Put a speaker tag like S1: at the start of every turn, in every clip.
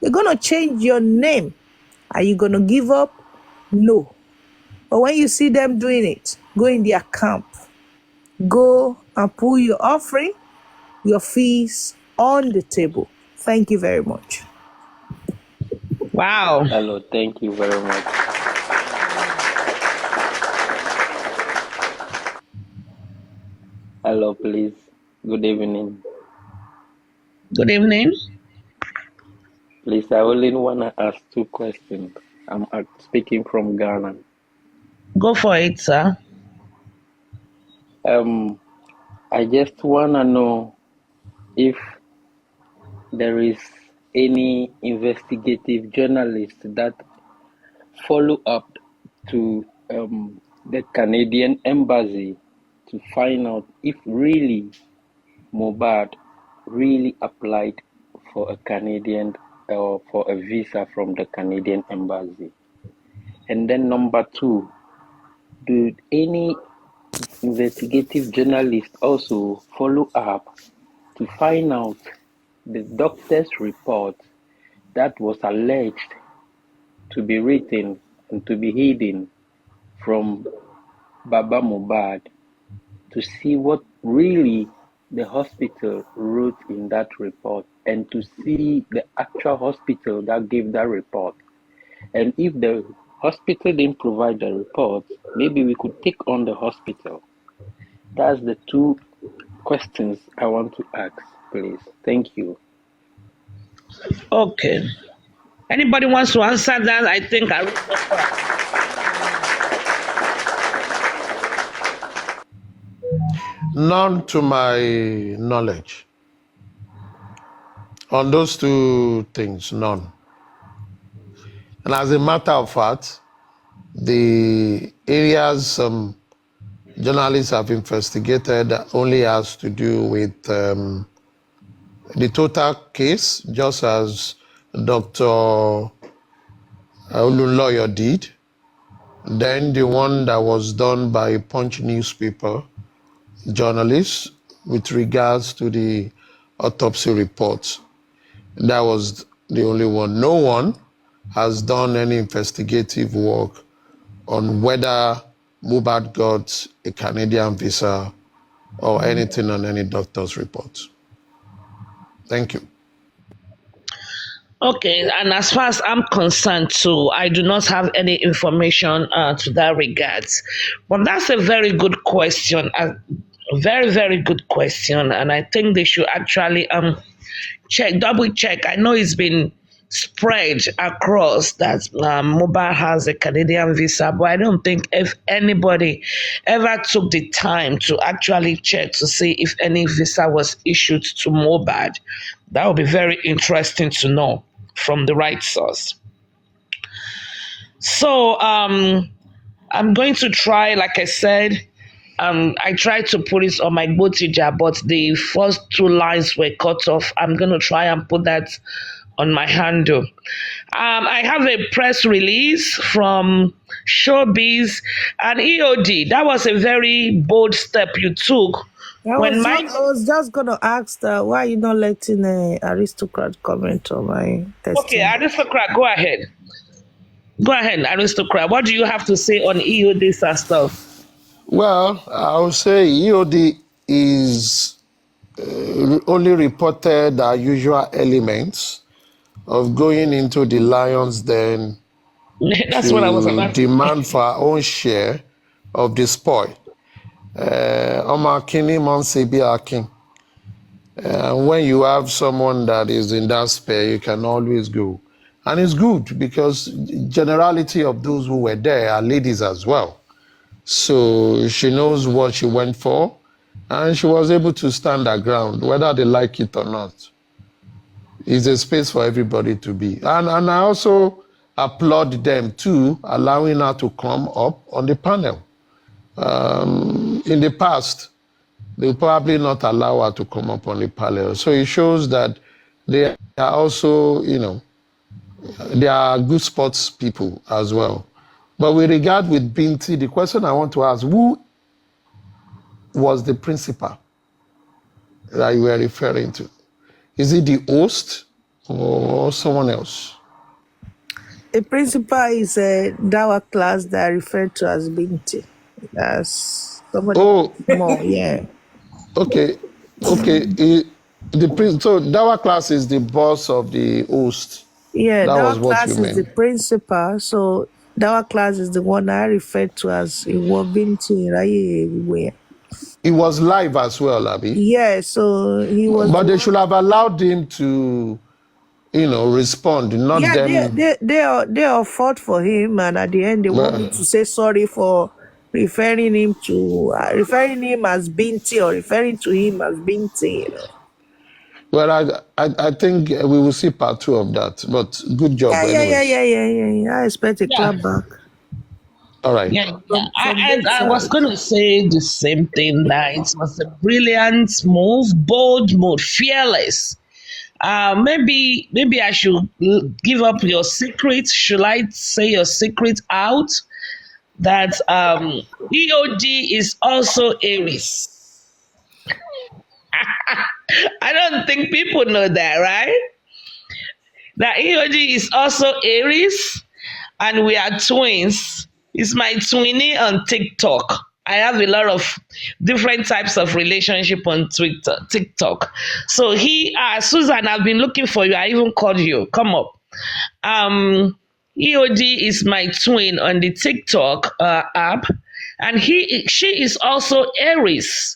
S1: They're going to change your name. Are you going to give up? No. But when you see them doing it, go in their camp. Go and pull your offering, your fees on the table. Thank you very much.
S2: Wow.
S3: Hello, thank you very much. Hello, please. Good evening.
S2: Good evening.
S3: Please, I only want to ask 2 questions. I'm speaking from Ghana.
S2: Go for it, sir.
S3: I just want to know if there is any investigative journalist that follow up to the Canadian embassy to find out if really Mohbad really applied for a Canadian or for a visa from the Canadian embassy. And then number 2, do any investigative journalist also follow up to find out the doctor's report that was alleged to be written and to be hidden from Baba Mohbad, to see what really the hospital wrote in that report and to see the actual hospital that gave that report. And if the hospital didn't provide the report, maybe we could take on the hospital. That's the 2 questions I want to ask, please. Thank you.
S2: Okay. Anybody wants to answer that? I think I
S4: None to my knowledge. On those 2 things, none. And as a matter of fact, the areas some journalists have investigated only has to do with the total case, just as Dr. Olunloyo did. Then the one that was done by Punch newspaper journalists with regards to the autopsy reports. That was the only one. No one has done any investigative work on whether Mohbad got a Canadian visa or anything on any doctor's reports. Thank you.
S2: Okay, and as far as I'm concerned too, I do not have any information to that regards. But that's a very good question, a very, very good question, and I think they should actually double check. I know it's been spread across that Mohbad has a Canadian visa, but I don't think if anybody ever took the time to actually check to see if any visa was issued to Mohbad. That would be very interesting to know from the right source. So I'm going to try, like I said, I tried to put it on my Botija, but the first 2 lines were cut off. I'm going to try and put that on my handle. I have a press release from Showbiz and EOD. That was a very bold step you took.
S1: I was just going to ask, why are you not letting an aristocrat comment on my testimony?
S2: Okay, aristocrat, go ahead. Go ahead, aristocrat. What do you have to say on EOD's stuff?
S4: Well, I would say EOD is only reported the usual elements of going into the lion's den.
S2: That's what I was about to
S4: demand for our own share of the spoil. When you have someone that is in that spare, you can always go. And it's good because generality of those who were there are ladies as well. So she knows what she went for, and she was able to stand her ground, whether they like it or not. It's a space for everybody to be. And I also applaud them too, allowing her to come up on the panel. In the past, they will probably not allow her to come up on the panel. So it shows that they are also, they are good sports people as well. But with regard with Binti, the question I want to ask, who was the principal that you were referring to? Is it the host or someone else?
S1: A principal is a Dawa class that I refer to as Binti. That's somebody
S4: Oh,
S1: more, yeah.
S4: okay. Okay. So Dawa class is the boss of the host.
S1: Yeah,
S4: That was
S1: Dawa
S4: what you
S1: class is the
S4: meant.
S1: principal. So Dawa class is the one I refer to as Iwo Binti, right?
S4: He was live as well, Abby.
S1: Yeah, so he was
S4: But
S1: the
S4: they
S1: one.
S4: should have allowed him to, respond, not
S1: Yeah,
S4: them.
S1: they all fought for him, and at the end they want me
S4: Well,
S1: to say sorry for referring him as Binti or referring to him as Binti.
S4: I think we will see part 2 of that. But good job, anyways.
S1: Yeah. I expect a
S2: Yeah.
S1: clap back
S4: All right.
S2: Yeah.
S1: from
S2: I,
S1: both
S2: and I was
S1: sides.
S2: going to say the same thing, that it was a brilliant move, bold move, fearless. Maybe I should give up your secret. Should I say your secret out? That EOD is also Aries. I don't think people know that, right? That EOD is also Aries, and we are twins. It's my twinnie on TikTok. I have a lot of different types of relationship on Twitter, TikTok. So Susan, I've been looking for you. I even called you. Come up. Um, EOD is my twin on the TikTok app, and she is also Aries.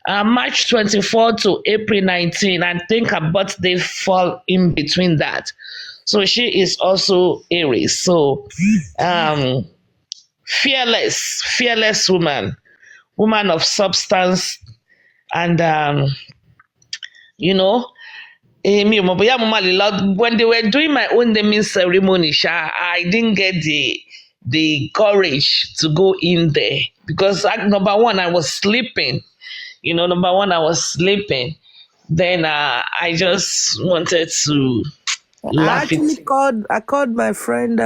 S2: March 24 to April 19. I think her birthday fall in between that. So she is also Aries. So um, fearless woman of substance, and you know, when they were doing my own naming ceremony, I didn't get the courage to go in there because number one, I was sleeping. I was sleeping. Then I just wanted to laugh it.
S1: I called my friend,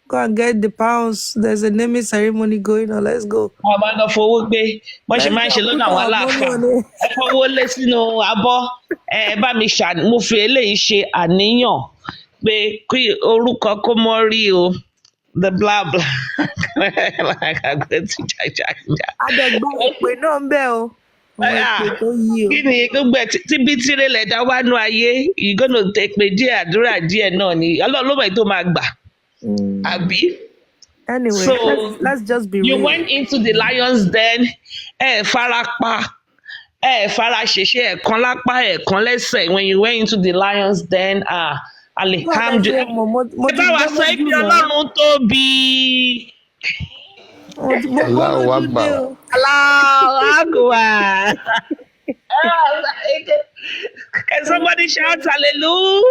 S1: go and get the pounds. There's a naming ceremony going on. Let's go.
S2: Wọ́n máa ń lọ fowó gbé bọ́n ṣe
S1: Let's
S2: máa ń
S1: go
S2: ṣe
S1: and
S2: lọ́dọ̀
S1: put
S2: àwọn
S1: our money
S2: aláàfáà.
S1: on it.
S2: Ẹ fọwọ́ lé sínú abọ́, ẹ bá mi mo fi eléyìí ṣe àníyàn pé kí orúkọ kó mọ́ rí o, the blah blah. Like I'm going to ja.
S1: Adẹ̀gbọ́n ìpè náà ń bẹ̀ o. Àwọn ìpè tó yí o.
S2: Kí ni gbogbo ẹ̀ tí bí tirẹ̀lẹ̀ dá wá nú ayé, you gonna take pé díẹ̀ àdúrà díẹ̀ náà ni Ọlọ́run ló mọ̀ èyí tó máa gbà. Àbí?
S1: Anyway,
S2: So
S1: let's just be
S2: you
S1: real.
S2: went into the lion's den, farapa, fara ṣèṣe, ẹ̀kan lápá, ẹ̀kan lẹ́sẹ̀. When you went into the lion's den, alihamdulilayi.
S1: Mo
S2: Ẹ
S1: ti
S2: bá wa
S1: gbọ́
S2: sọ
S1: lójú
S2: ibi
S1: náà.
S2: Ọlọ́run tóbi.
S1: Mo gbọ́
S4: Allahu
S1: lójú dé
S4: Akbar.
S1: o.
S2: Allahu Akbar. Can somebody shout hallelujah?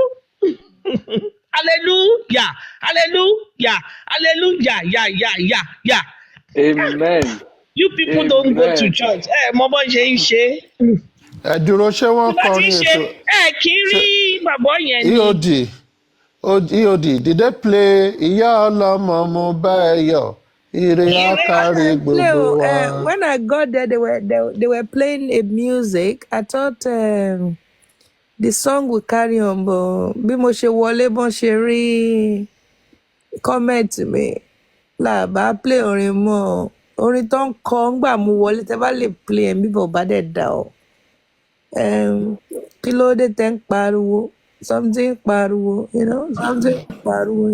S2: Hallelujah, hallelujah, hallelujah, yeah.
S3: Amen.
S2: You people don't go to
S3: Amen.
S2: church. Mo bọ́ ṣe ń ṣe.
S4: Ẹ dúró, ṣé wọ́n
S2: Tí bá ti ń
S4: kọrin
S2: ṣe,
S4: ètò?
S2: kì í rí bàbá yẹn ni.
S4: EOD, did they play Ìyá ọlọ́mọ mo bá ẹ yọ̀? Ire ákárí gbogbo wa.
S1: When I got there, they were playing a music. I thought the song would carry on, but bí mo ṣe wọlé bọ́n ṣe rí comment mi làbá play orin mọ́ orin tó ń kọ ńgbà mú wọlé tẹ́ bá lè play ẹ̀ bíbọ̀ bá dẹ̀ dà ọ́. Kí ló dé tẹ́ ń pariwo? Something pariwo, something pariwo.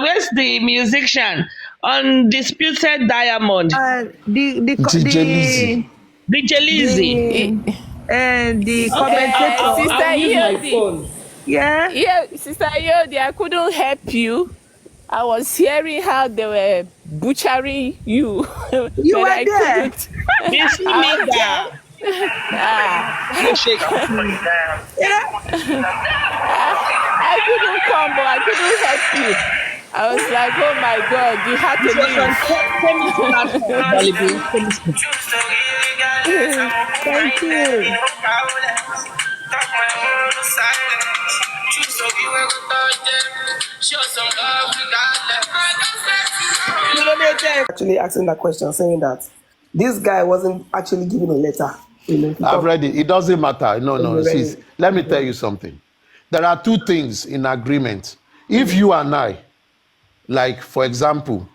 S2: Where's the musician? Undisputed Diamond.
S4: DJ Lizzy.
S2: DJ Lizzy.
S1: And the
S2: Okay,
S1: commentator.
S2: I'll use my phone.
S1: Yeah,
S5: Sister Yodi, I couldn't help you. I was hearing how they were butchering you.
S1: You
S5: but
S1: were
S5: I
S1: there.
S5: couldn't.
S2: Miss Nida.
S1: Yeah.
S5: I couldn't come, but I couldn't help you. I was like, oh my God, you had to
S2: It was on Temi's platform, Balibu.
S1: Thank you.
S6: Actually asking that question, saying that this guy wasn't actually giving a letter.
S4: I've read it. It doesn't matter. No. Sis, let me tell you something. There are two things in agreement. If you and I, like for example,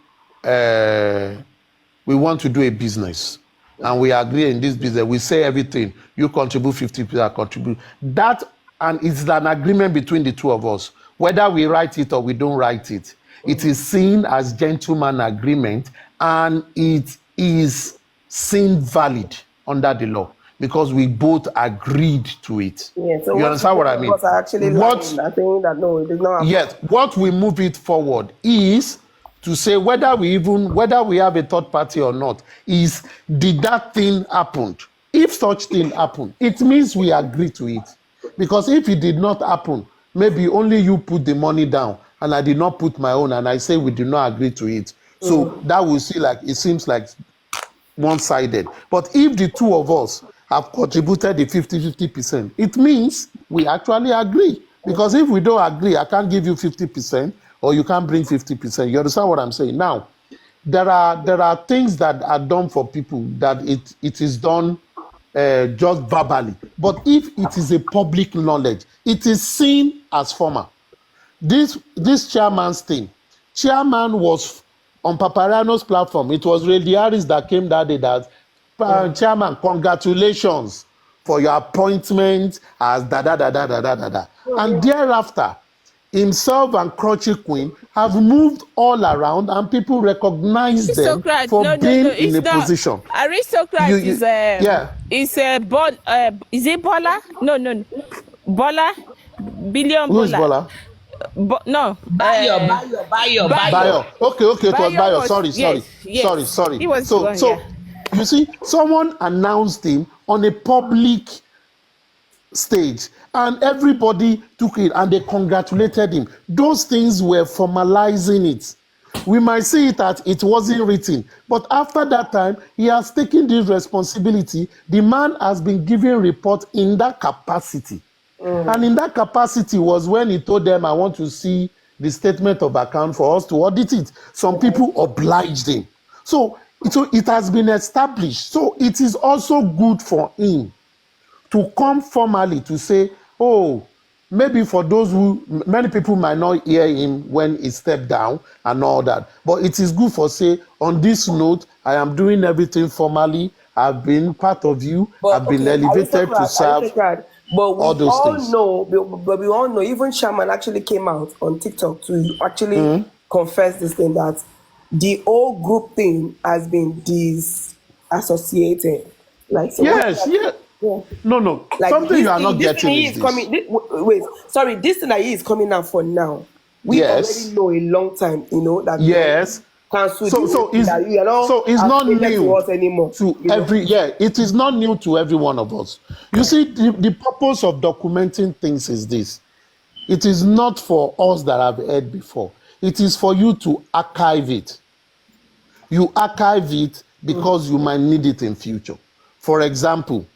S4: we want to do a business and we agree in this business, we say everything, you contribute 50%, I contribute. That, and it's an agreement between the two of us. Whether we write it or we don't write it, it is seen as gentleman agreement and it is seen valid under the law because we both agreed to it.
S6: Yeah, so
S4: you understand what I mean?
S6: Are actually lying, saying that no, it did not happen.
S4: Yes, what we move it forward is to say whether we have a third party or not, is did that thing happen? If such thing happened, it means we agree to it. Because if it did not happen, maybe only you put the money down and I did not put my own and I say we did not agree to it. So that will see like, it seems like one-sided. But if the two of us have contributed the 50%, it means we actually agree. Because if we don't agree, I can't give you 50% or you can't bring 50%. You understand what I'm saying? Now, there are things that are done for people that it is done just verbally. But if it is a public knowledge, it is seen as formal. This chairman's thing, chairman was on Papariano's platform. It was Ray Harris that came that day that, chairman, congratulations for your appointment as da. And thereafter, himself and Crotchy Queen have moved all around and people recognize them for being in a position.
S5: Aristocrat is it Bola? No. Bola? Billion
S4: Who's
S5: Bola? No.
S2: Bayo.
S4: Okay, it was Bayo. Sorry. Sorry.
S5: He was
S4: you see, someone announced him on a public stage and everybody took it and they congratulated him. Those things were formalizing it. We might see it that it wasn't written, but after that time, he has taken this responsibility. The man has been giving report in that capacity. And in that capacity was when he told them, I want to see the statement of account for us to audit it. Some people obliged him. So it has been established. So it is also good for him to come formally to say, oh, maybe for those who, many people might not hear him when he stepped down and all that. But it is good for say, on this note, I am doing everything formally. I've been part of you. I've been elevated to serve.
S6: But we
S4: all those
S6: all
S4: things.
S6: we all know, even Shaman actually came out on TikTok to actually confess this thing that the whole group thing has been disassociated. Like, so
S4: yes. No. Like something you are not getting is this.
S6: This thing that he is coming out for now. We already know a long time, that
S4: yes.
S6: Cancel
S4: so it's not new
S6: to us anymore.
S4: It is not new to every one of us. You see, the purpose of documenting things is this. It is not for us that have heard before. It is for you to archive it. You archive it because you might need it in future. For example,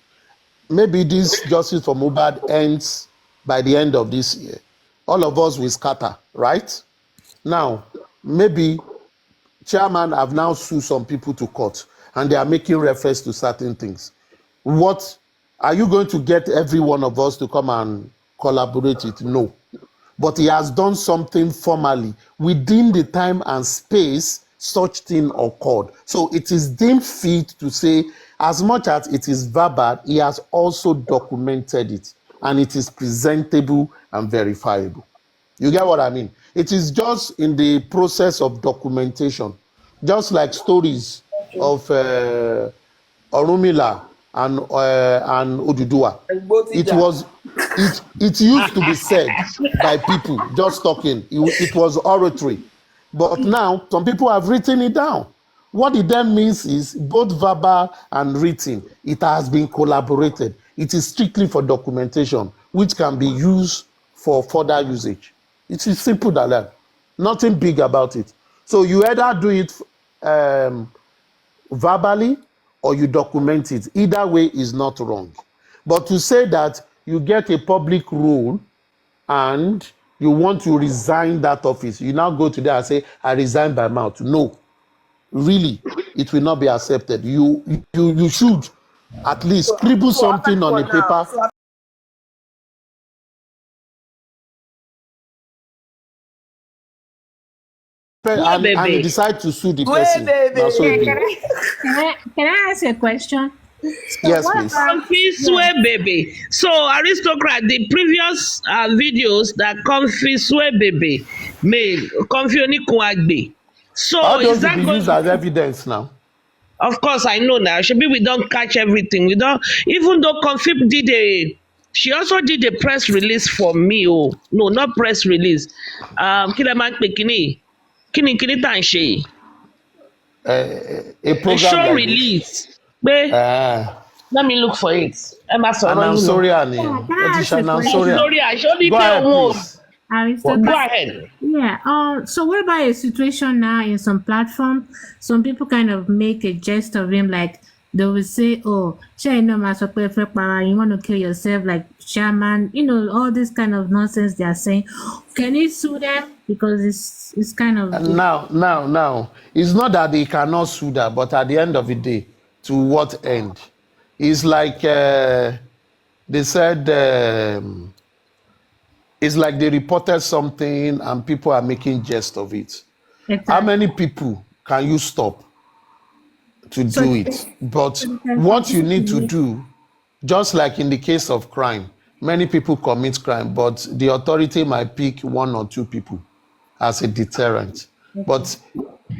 S4: maybe this justice for Mohbad ends by the end of this year. All of us will scatter, right? Now, maybe chairman have now sued some people to court and they are making reference to certain things. What are you going to get every one of us to come and collaborate with? No. But he has done something formally within the time and space such thing occurred. So it is deemed fit to say, as much as it is verbal, he has also documented it and it is presentable and verifiable. You get what I mean? It is just in the process of documentation, just like stories of Orunmila and Oduduwa. It used to be said by people just talking. It was oratory, but now some people have written it down. What it then means is both verbal and written. It has been collaborated. It is strictly for documentation, which can be used for further usage. It is simple than that. Nothing big about it. So you either do it verbally or you document it. Either way is not wrong. But to say that you get a public role and you want to resign that office, you now go to there and say, I resign by mouth. No, really, it will not be accepted. You should At least
S6: So,
S4: scribble
S6: so after
S4: something
S6: this
S4: on a
S6: one now,
S4: paper.
S6: so
S2: Where
S4: And you
S2: baby?
S4: decide to sue the
S6: wait,
S4: person. Now, so it
S7: Yeah,
S4: be.
S6: baby.
S7: can I ask a question? So
S4: Yes,
S7: what
S4: please.
S7: about yeah?
S2: Confiswe baby. So aristocrat, the previous videos that Confiswe baby made, Confi Onikunagbe.
S4: How
S2: So is
S4: those will
S2: that
S4: be used
S2: going?
S4: as evidence now?
S2: Of course, I know now. Maybe we don't catch everything. We don't. Even though Confib did a, she also did a press release for me. Oh no, not press release. Kí lẹ máa ń pè kíni tá à ń ṣe yìí?
S4: A
S2: A
S4: program
S2: show
S4: like this.
S2: release. Pé
S4: Uh,
S2: let me look for it. Ẹ máa
S4: and
S2: sọ̀rọ̀
S4: I'm
S2: yín lọ.
S4: sorry,
S7: Yeah,
S4: Annie.
S7: can
S4: What
S7: I
S4: is
S7: ask a
S4: an I'm
S2: Ẹ
S4: sorry?
S7: question?
S2: sórí àṣọ ní
S4: Go
S2: pé
S4: ahead,
S2: òun ò.
S4: please.
S2: Go
S7: Aristocrat.
S2: ahead.
S7: Yeah. So what about a situation now in some platform? Some people kind of make a jest of him, like they will say, "Oh, you want to kill yourself, like shaman." You know, all this kind of nonsense they are saying. Can you sue them because it's kind of
S4: And now, it's not that they cannot sue that, but at the end of the day, to what end? It's like they said, it's like they reported something and people are making jest of it. How many people can you stop to
S7: so
S4: do it? But
S7: so they can
S4: what you
S7: continue to
S4: need to
S7: make.
S4: do, just like in the case of crime, many people commit crime, but the authority might pick one or two people as a deterrent. But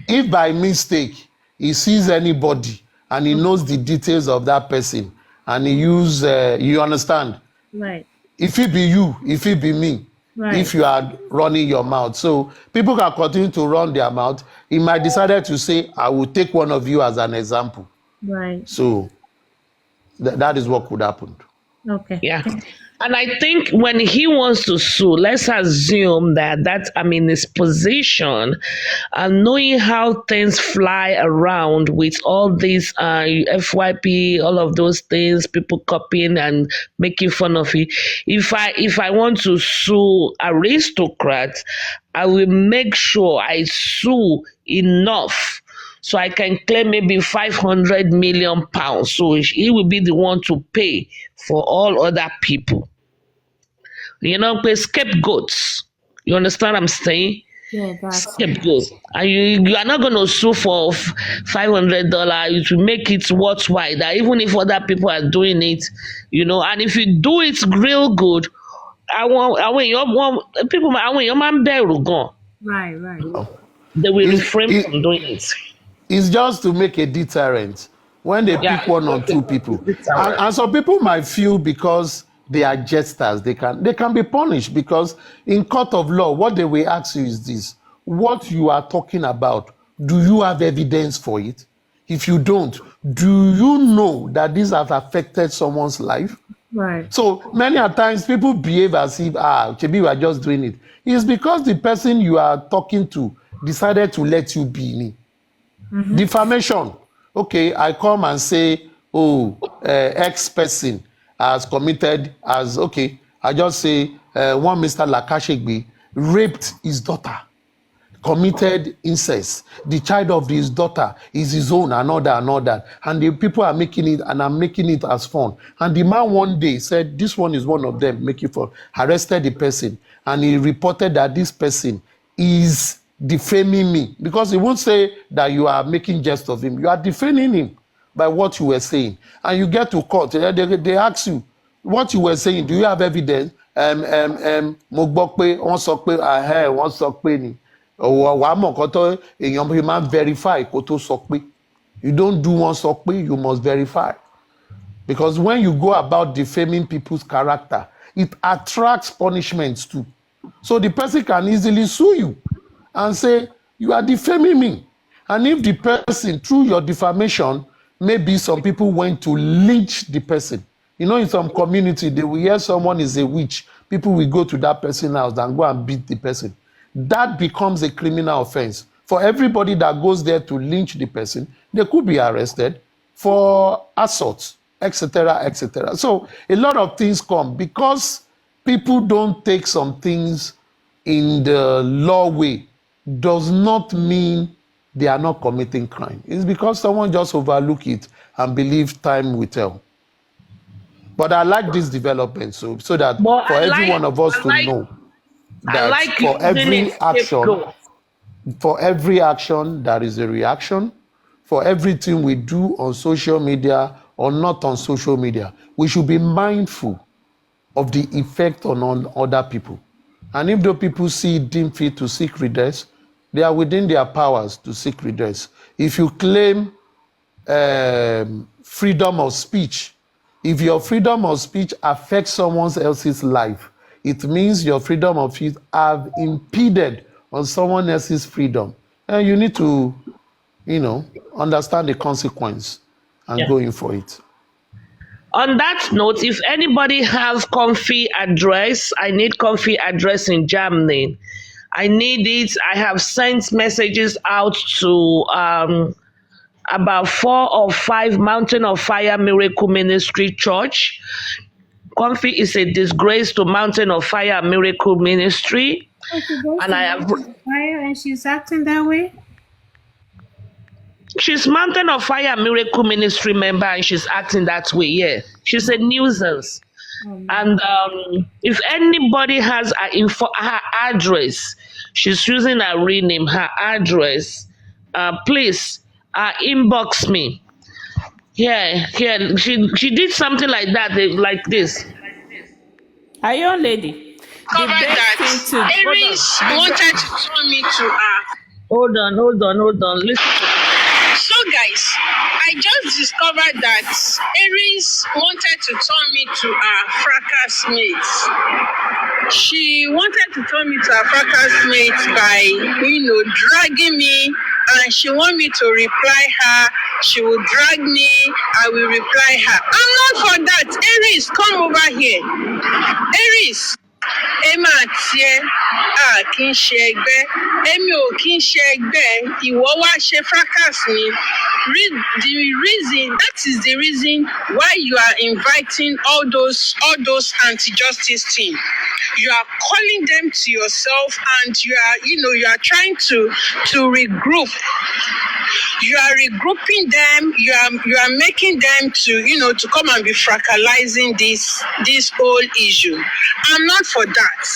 S4: if by mistake he sees anybody and he knows the details of that person and he use, you understand?
S7: Right.
S4: If it be you, if it be me,
S7: Right.
S4: if you are running your mouth. So people can continue to run their mouth. He might decide to say, I will take one of you as an example.
S7: Right.
S4: So that is what could happen.
S7: Okay.
S2: Yeah. And I think when he wants to sue, let's assume that I'm in his position and knowing how things fly around with all these FYP, all of those things, people copying and making fun of it. If I want to sue aristocrats, I will make sure I sue enough so I can claim maybe 500 million pounds. So he will be the one to pay for all other people. You know, pay scapegoats. You understand what I'm saying?
S7: Yeah, that's
S2: Scapegoats. And you are not going to sue for $500 to make it worthwhile. That even if other people are doing it, you know, and if you do it real good, people, your man
S7: right.
S2: they will
S4: It's,
S2: refrain from doing it.
S4: it's just to make a deterrent when they
S2: Yeah,
S4: pick one or two people. And some people might feel because they are jesters, they can be punished because in court of law, what they will ask you is this: what you are talking about, do you have evidence for it? If you don't, do you know that this has affected someone's life?
S7: Right.
S4: So many a times people behave as if, maybe we are just doing it. It's because the person you are talking to decided to let you be me. Defamation. Okay, I come and say, X person has committed as, okay, I just say one Mr. Lakashegbe raped his daughter, committed incest. The child of his daughter is his own, and all that. And the people are making it, and I'm making it as fun. And the man one day said, this one is one of them, making fun, arrested the person, and he reported that this person is defaming me, because he won't say that you are making jest of him. You are defaming him by what you were saying. And you get to court, they ask you, what you were saying, do you have evidence? Mo gbọ́ pé wọ́n sọ pé wọ́n sọ pé ni wàá mọ̀ nǹkan tó èèyàn fi máa verify kó tó sọ pé. You don't do one sọ pé, you must verify. Because when you go about defaming people's character, it attracts punishments too. So the person can easily sue you and say, you are defaming me. And if the person, through your defamation, maybe some people went to lynch the person. You know, in some community, they will hear someone is a witch. People will go to that person's house and go and beat the person. That becomes a criminal offense. For everybody that goes there to lynch the person, they could be arrested for assault, etc., etc. So a lot of things come because people don't take some things in the law way, does not mean they are not committing crime. It's because someone just overlook it and believe time will tell. But I like this development, so that
S2: But
S4: for every one of us to know
S2: I
S4: that
S2: like using it scapegoat.
S4: for every action there is a reaction. For everything we do on social media or not on social media, we should be mindful of the effect on other people. And if the people see it deemed fit to seek redress, they are within their powers to seek redress. If you claim freedom of speech, if your freedom of speech affects someone else's life, it means your freedom of speech have impeded on someone else's freedom. And you need to, understand the consequence and go in for it.
S2: On that note, if anybody has comfy address, I need comfy address in Germany. I need it. I have sent messages out to about 4 or 5 Mountain of Fire Miracle Ministry Church. Comfy is a disgrace to Mountain of Fire Miracle Ministry.
S7: And I have fire and she's acting that way.
S2: She's Mountain of Fire Miracle Ministry member and she's acting that way. Yeah, she's a nuisance. And if anybody has her address, she's using her real name, her address, please inbox me. Yeah, she did something like that, like this.
S5: Iron lady.
S8: Cover that. Aries wanted to turn me to
S2: Hold on. Listen.
S8: So guys, I just discovered that Aries wanted to turn me to a fracas mate. She wanted to turn me to a fracas mate by, dragging me, and she want me to reply her. She will drag me, I will reply her. I'm not for that. Aries, come over here. Aries. Emma tiẹ̀ kì í ṣe ẹgbẹ́, èmi ò kì í ṣe ẹgbẹ́, ìwọ wá ṣe fracas ni. That is the reason why you are inviting all those anti-justice team. You are calling them to yourself, and you are trying to regroup. You are regrouping them. You are making them to come and be fracalizing this whole issue. I'm not for that.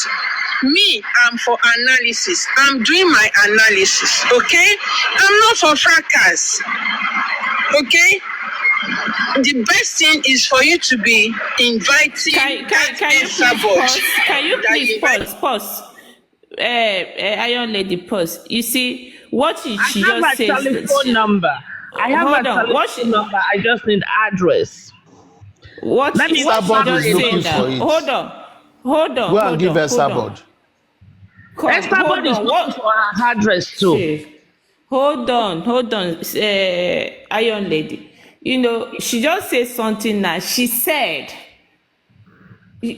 S8: Me, I'm for analysis. I'm doing my analysis. Okay, I'm not for fracas. Okay. The best thing is for you to be inviting.
S5: Can you please pause? Iron lady, pause. You see what she just says.
S2: I have a telephone number. I just need address.
S5: What
S4: Let me
S5: just say now? Hold on.
S4: Go and give her Sabod.
S2: Estabod is looking for her address too.
S5: Hold on, Iron lady. She just said something now. She said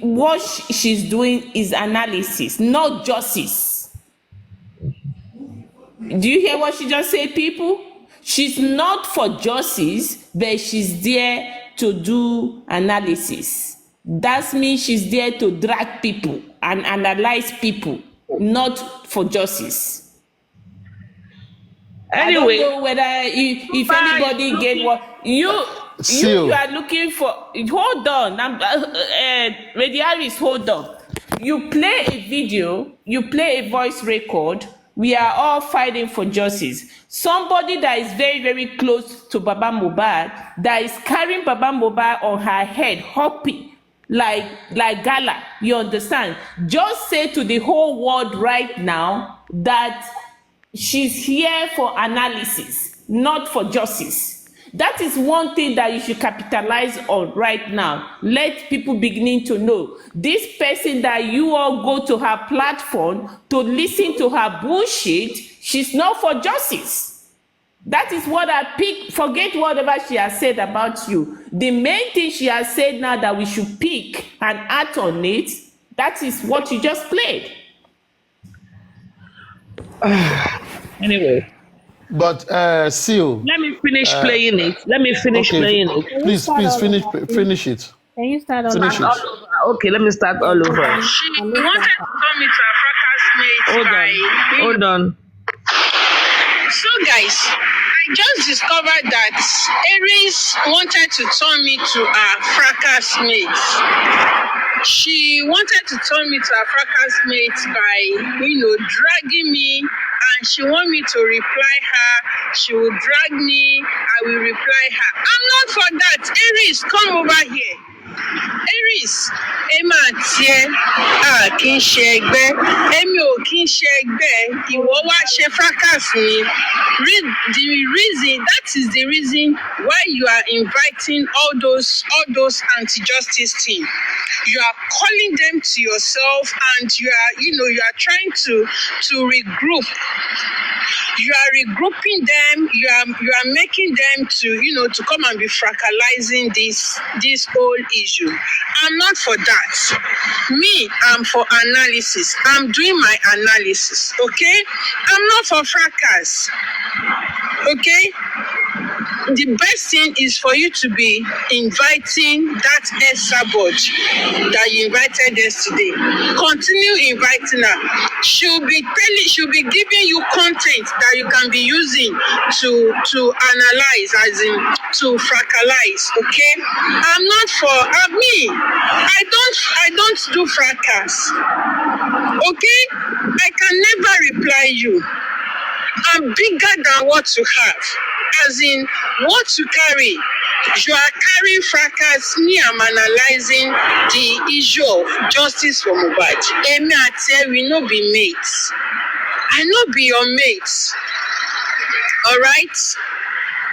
S5: what she's doing is analysis, not justice. Do you hear what she just said, people? She's not for justice, but she's there to do analysis. That means she's there to drag people and analyze people, not for justice.
S2: Anyway,
S5: I don't know whether if anybody get what you are looking for. Hold on, Lady Harris, hold on. You play a video, you play a voice record. We are all fighting for justice. Somebody that is very, very close to Baba Mohbad, that is carrying Baba Mohbad on her head, hopping like gala. You understand? Just say to the whole world right now that she's here for analysis, not for justice. That is one thing that you should capitalize on right now. Let people beginning to know. This person that you all go to her platform to listen to her bullshit, she's not for justice. That is what I pick. Forget whatever she has said about you. The main thing she has said now that we should pick and act on it, that is what you just played.
S2: Anyway.
S4: But Seal.
S2: Let me finish playing it.
S4: Please finish it.
S7: Can you start all
S4: Finish
S7: over?
S4: it.
S2: Okay, let me start all over.
S8: She wanted to come into a fracas mate.
S2: Hold on.
S8: So guys, I just discovered that Aries wanted to turn me to a fracas mate. She wanted to turn me to a fracas mate by, dragging me, and she wanted me to reply her. She will drag me, I will reply her. I'm not for that. Aries, come over here. Aries, Emma tiẹ̀ kì í ṣe ẹgbẹ́, Èmi ò kì í ṣe ẹgbẹ́, ìwọ wá ṣe fracas ni. That is the reason why you are inviting all those anti-justice team. You are calling them to yourself, and you are trying to regroup. You are regrouping them. You are making them to come and be fracalizing this whole issue. I'm not for that. Me, I'm for analysis. I'm doing my analysis. Okay, I'm not for fracas. Okay. The best thing is for you to be inviting that Sabot that you invited yesterday. Continue inviting her. She'll be giving you content that you can be using to analyze, as in to fracalize. Okay, I'm not for me. I don't do fracas. Okay, I can never reply you. I'm bigger than what you have. As in, what you carry, you are carrying fracas. Me, I'm analyzing the issue of justice for Mohbad. Emi ati we no be mates. I no be your mates. All right?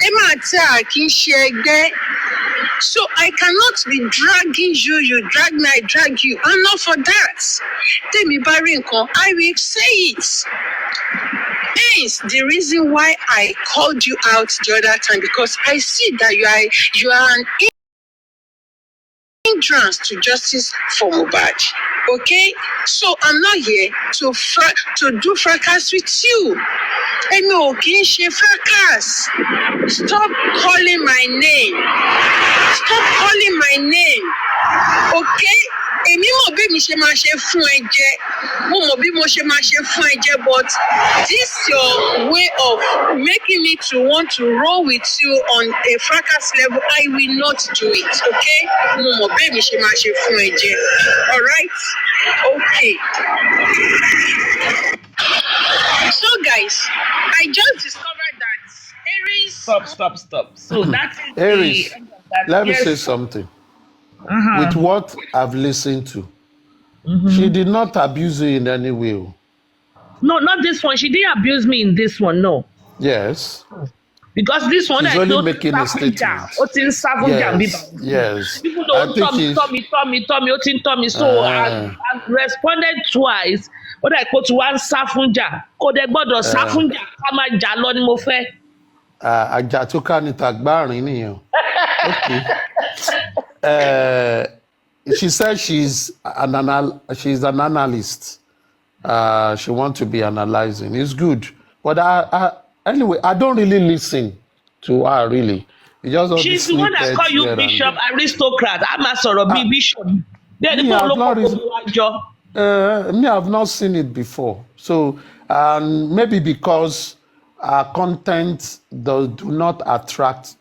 S8: Emi ati kì í ṣe ẹgbẹ́. So I cannot be dragging you. You drag me, I drag you. I'm not for that. Temi bá rí nǹkan, I will say it. Hence, the reason why I called you out the other time, because I see that you are an hindrance to justice for Mohbad. Okay, so I'm not here to do fracas with you. Èmi ò kì í ṣe fracas. Stop calling my name. Stop calling my name. Okay? Èmi mọ̀ bí mi ṣe máa ṣe fún ẹ jẹ. Mo mọ̀ bí mo ṣe máa ṣe fún ẹ jẹ, but this your way of making me to want to roll with you on a fracas level, I will not do it. Okay? Mo mọ̀ bí mi ṣe máa ṣe fún ẹ jẹ. All right? Okay. So guys, I just discovered that Aries.
S2: Stop. So that's
S4: Aries,
S2: the end of that.
S4: let me
S2: Yes.
S4: say something. With what I've listened to, she did not abuse you in any way.
S2: No, not this one. She didn't abuse me in this one, no.
S4: Yes.
S2: Because this one
S4: She's
S2: I
S4: only
S2: told
S4: making a statement. Yes.
S2: People
S4: I
S2: don't
S4: think
S2: tell me. So I've responded twice. What I quote one safunja. Kode gbọ́dọ̀ safunja ká má jà lọ ni mo fẹ́.
S4: Àjà tó ká ní tàgbáàrin nìyẹn. Okay. She said she's an analyst. She wants to be analyzing. It's good. But anyway, I don't really listen to her, really.
S2: She's the one that call you bishop aristocrat. I'm a sort of bishop.
S4: Me, I've not seen it before. So maybe because our content do not attract,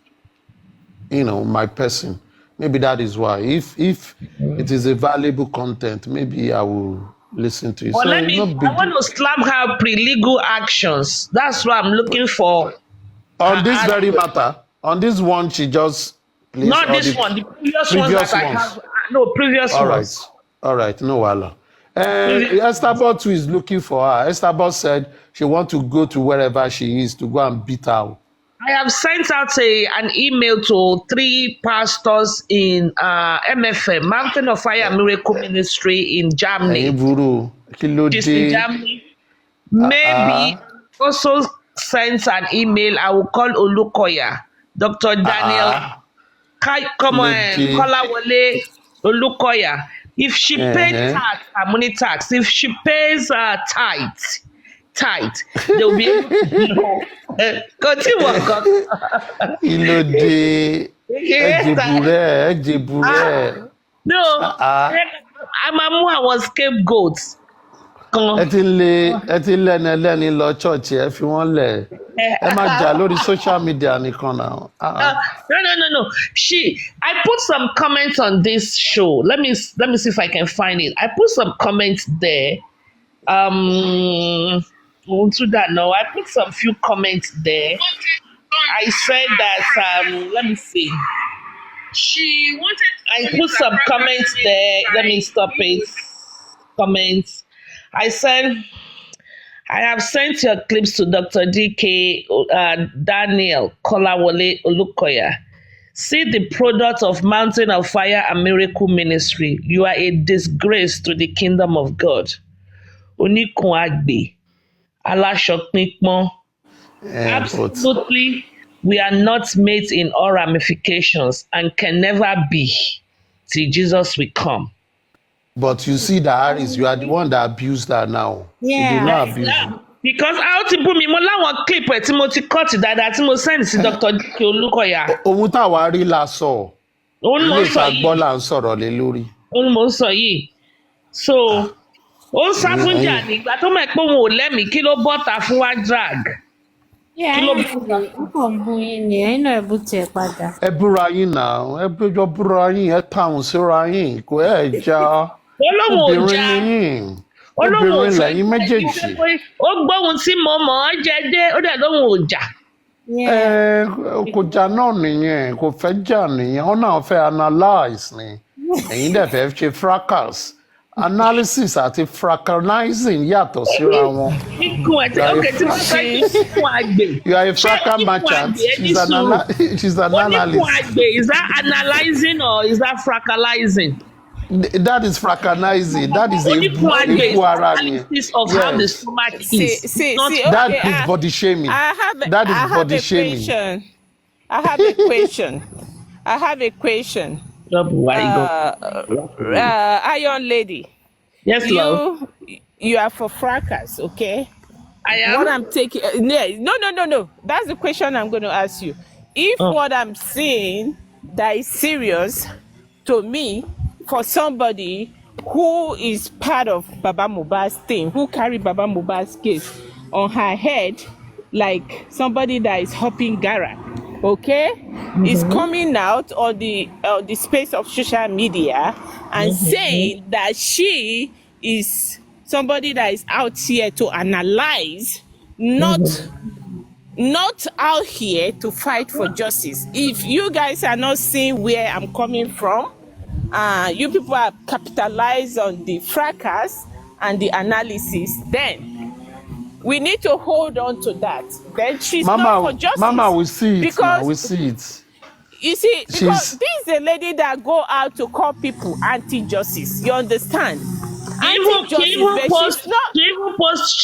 S4: my person. Maybe that is why. If it is a valuable content, maybe I will listen to it.
S2: Well,
S4: So
S2: I want to slam her pre-legal actions. That's what I'm looking for.
S4: on this very matter, on this one, she just placed
S2: Not
S4: all
S2: this
S4: the
S2: one, the previous ones that I have. No, previous
S4: All right,
S2: ones.
S4: all right, no wala. Estabot too is looking for her. Estabot said she want to go to wherever she is to go and beat her.
S2: I have sent out an email to 3 pastors in MFM, Mountain of Fire Miracle Ministry in Germany. Just in Germany. Maybe also sent an email. I will call Olukoya, Dr. Daniel. Come on, Kolawole Olukoya. If she pays tax, money tax, if she pays tight, they'll be able to know. Continue. No, Amamuha was scapegoat.
S4: ẹ ti lé ẹni lọ church ẹ fi wọ́n lẹ̀ ẹ má jà lórí social media nìkan náà.
S2: No. I put some comments on this show. Let me see if I can find it. I put some comments there. To that, no, I put some few comments there. I said that let me see. I put some comments there. Let me stop it. Comments. I said, I have sent your clips to Dr. DK Daniel Kolawole Olukoya. See the product of Mountain of Fire and Miracle Ministry. You are a disgrace to the kingdom of God. Onikun Agbe. Alashoknikmo. Absolutely, we are not made in all ramifications and can never be till Jesus will come.
S4: But you see that Harris, you are the one that abused her now.
S7: Yeah.
S4: You did not abuse her.
S2: Because how to put me mo láwọn clip ẹ tí mo ti cut dáadáa tí mo send sí Dr. DK Olukoya.
S4: Ohun táwa rí la sọ.
S2: Òun mo sọ yìí.
S4: Ilé ìtagbọ́ là ń sọ̀rọ̀ lé lórí.
S2: Òun mo sọ yìí. So, ó ń sá fún jà nígbà tó mọ̀ pé òun ò lẹ́mìí kí ló bọ́ta fún wa drag.
S7: Yeah,
S2: Kí ló
S4: ẹ búra yín náà, ẹ péjọ búra yín, ẹ tàwọn síra yín, kò ẹ já. Obìnrin ni yín. Obìnrin lẹ́yìn méjèèjì.
S2: Ó gbóhun tí mo mọ̀ ọ́ jẹ dé, ó dẹ̀ lóhun ò jà.
S4: Kò jà náà nìyẹn, kò fẹ́ jà nìyẹn, ó náà fẹ́ analyse ni. Ẹ̀yin dẹ̀ fẹ́ ṣe fracas. Analysis àti fracalizing yàtọ̀ síra wọn. You are a fractal merchant. She's an analyst.
S2: Is that analyzing or is that fracalizing?
S4: That is fracalizing. That is
S2: analysis of how the stomach is.
S4: That is body shaming. That is body shaming.
S5: I have a question. Iron lady.
S2: Yes, love.
S5: You are for fracas, okay?
S2: I am.
S5: What I'm taking, no. That's the question I'm going to ask you. If what I'm seeing that is serious to me for somebody who is part of Baba Mohbad's team, who carry Baba Mohbad's case on her head, like somebody that is hopping Gara. Okay, is coming out on the space of social media and saying that she is somebody that is out here to analyze, not out here to fight for justice. If you guys are not seeing where I'm coming from, you people are capitalized on the fracas and the analysis, then we need to hold on to that. Then she's not for justice.
S4: Mama, we see it. Because we see it.
S5: You see, because this is a lady that go out to call people anti-justice. You understand?
S2: She even post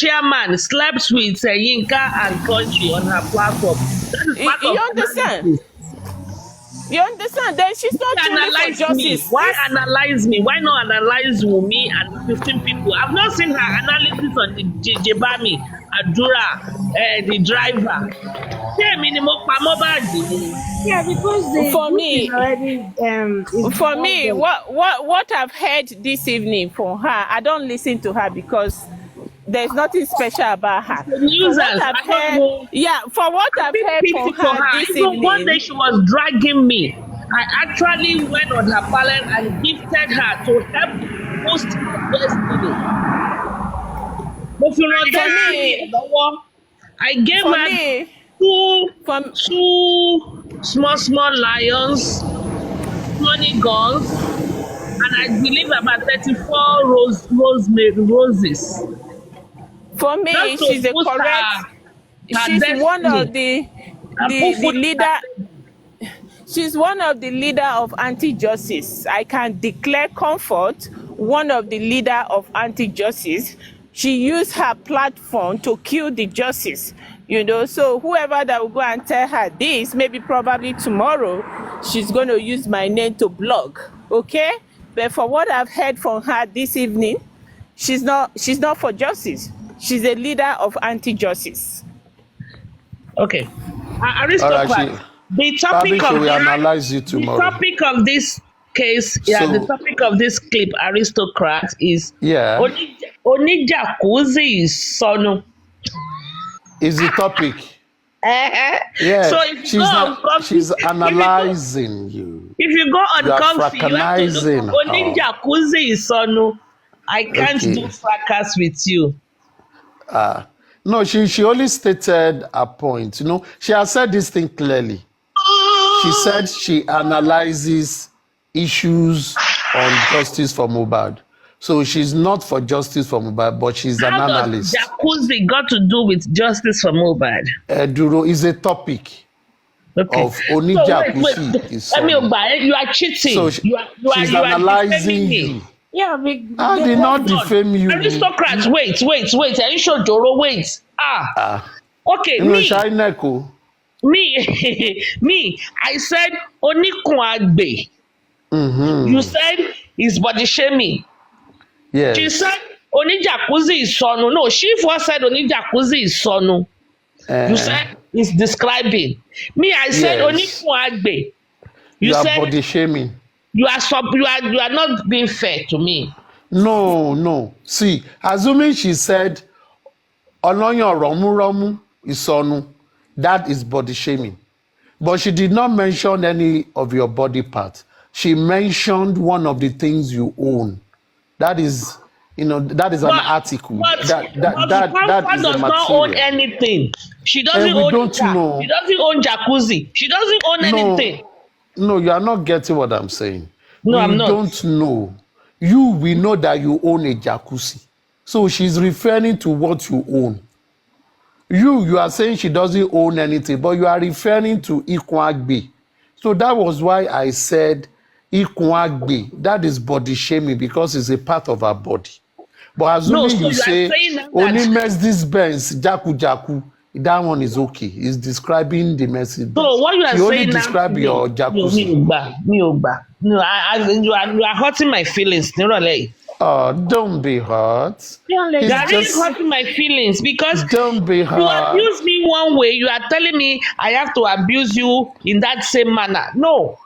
S2: chairman slept with Yinka and Country on her platform. That is part
S5: you understand? You understand? Then she's not doing for justice.
S2: Why analyze me? Why not analyze me and 15 people? I've not seen her analysis on the Jebami, Adura, the driver.
S7: Yeah, because
S5: for me,
S7: already,
S5: what I've heard this evening from her, I don't listen to her because there's nothing special about her.
S2: For
S5: what I've heard from her this evening.
S2: One day she was dragging me. I actually went on her panel and gifted her to help post yesterday. I gave her two small lions, 20 guns, and I believe about 34 roses.
S5: For me, she's a correct. She's one of the leader. She's one of the leader of anti-justice. I can declare comfort. One of the leader of anti-justice. She used her platform to kill the justice. You know, so whoever that will go and tell her this, maybe probably tomorrow, she's going to use my name to blog. Okay, but for what I've heard from her this evening, she's not for justice. She's a leader of anti-justice.
S2: Okay. Aristocrat, the topic of the topic of this case, the topic of this clip, Aristocrat, is Oníjàkúzì ìsọnù.
S4: Is the topic. Yes,
S2: So if you go on Comfy,
S4: she's analyzing you.
S2: If you go on
S4: You are
S2: Comfy, you have to look
S4: fractionizing
S2: for Oníjàkúzì ìsọnù. I can't do fracas with you.
S4: No, she only stated a point. You know, she has said this thing clearly. She said she analyzes issues on justice for Mohbad. So she's not for justice for Mohbad, but she's an analyst.
S2: How does jacuzzi got to do with justice for Mohbad?
S4: Duro is a topic of Oni jacuzzi.
S2: You are cheating.
S4: So she's analyzing you.
S7: Yeah,
S4: I did not defame you.
S2: Aristocrats, wait. Are you sure, Doro? Wait. Okay, me, I said Onikun Agbe. You said it's body shaming.
S4: Yes.
S2: She said Onijakuzi is sonu. No, she first said Onijakuzi is sonu. You said it's describing. Me, I said Onikun Agbe.
S4: You
S2: said
S4: are body shaming.
S2: You are not being fair to me.
S4: No. See, assuming she said Oloyan Romu is sonu, that is body shaming. But she did not mention any of your body parts. She mentioned one of the things you own. That is, an article. That is
S2: does not own anything. She doesn't own She doesn't own jacuzzi. She doesn't own anything.
S4: No, you are not getting what I'm saying.
S2: No, I'm not.
S4: We don't know. We know that you own a jacuzzi. So she's referring to what you own. You are saying she doesn't own anything, but you are referring to Ikwagbe. So that was why I said Ikwagbe. That is body shaming because it's a part of her body. But assuming you say only Mercedes-Benz, Jaku, that one is okay. It's describing the Mercedes-Benz.
S2: So what you are
S4: saying
S2: only
S4: now, describe your jacuzzi.
S2: No, you are hurting my feelings.
S4: Oh, don't be hurt.
S2: You are really hurting my feelings because
S4: don't be hurt.
S2: You abuse me one way. You are telling me I have to abuse you in that same manner. No,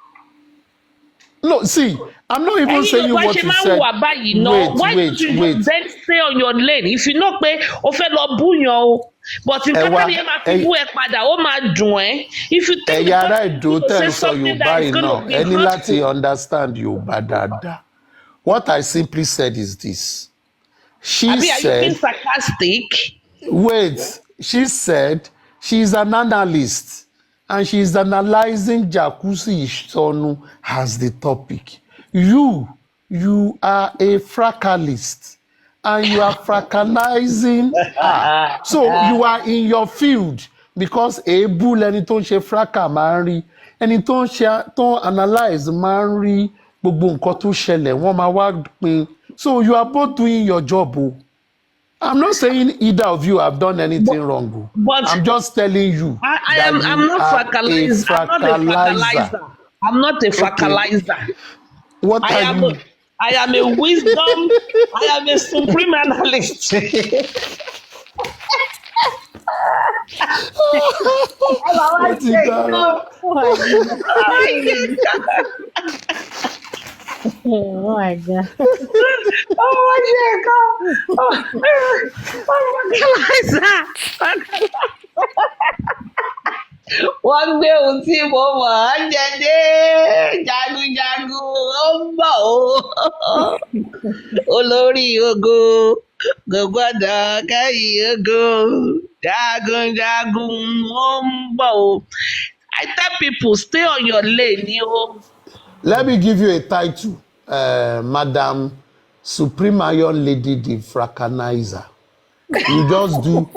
S4: see, I'm not even saying you what you said.
S2: Why don't you then stay on your lane? If you know pé o fẹ́ lọ búyàn o, but in Katari ẹ máa fi bú ẹ padà, ó máa dùn ẹ́. If you think
S4: you say something that is going to be hurtful. Láti understand Yorùbá dáadáa. What I simply said is this. She said,
S2: are you being sarcastic?
S4: Wait, she said she's an analyst and she's analyzing jacuzzi sonu as the topic. You are a fracalist and you are fracalizing her. So you are in your field because ebu lẹni tó ń ṣe fraca máa ń rí, ẹni tó ń analyze máa ń rí gbogbo nǹkan tó ṣẹlẹ̀ wọ́n máa wá pín. So you are both doing your job. I'm not saying either of you have done anything wrong. But I'm just telling you.
S2: I'm not a fracalizer. I'm not a fracalizer.
S4: What are you?
S2: I am a wisdom. I am a supreme analyst.
S7: Oh my God.
S2: Wọ́n gbé ohun tí mo mọ̀ ọ́ jẹ dé jagunjagun ó ń bọ̀ o. Olórí ogo kò gbọ́dọ̀ kẹ́yìn ogo jagunjagun ó ń bọ̀ o. I tell people stay on your lane yo.
S4: Let me give you a title, Madam Supreme Iron Lady the Fracanizer. You just do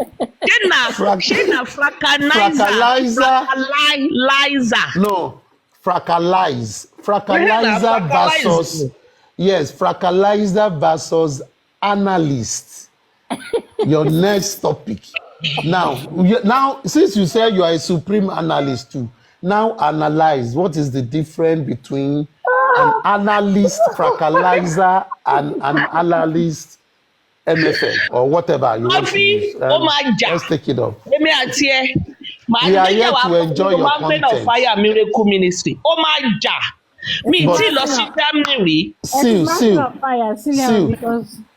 S2: fracalizer.
S4: No, fracalize. Fracalizer versus fracalizer versus analyst. Your next topic. Now, since you said you are a supreme analyst too, now analyze what is the difference between an analyst fracalizer and an analyst MFM or whatever you want to use. Let's take it up. We are here to enjoy your content.
S2: Fire Miracle Ministry. Me tí lọ sí Germany rí.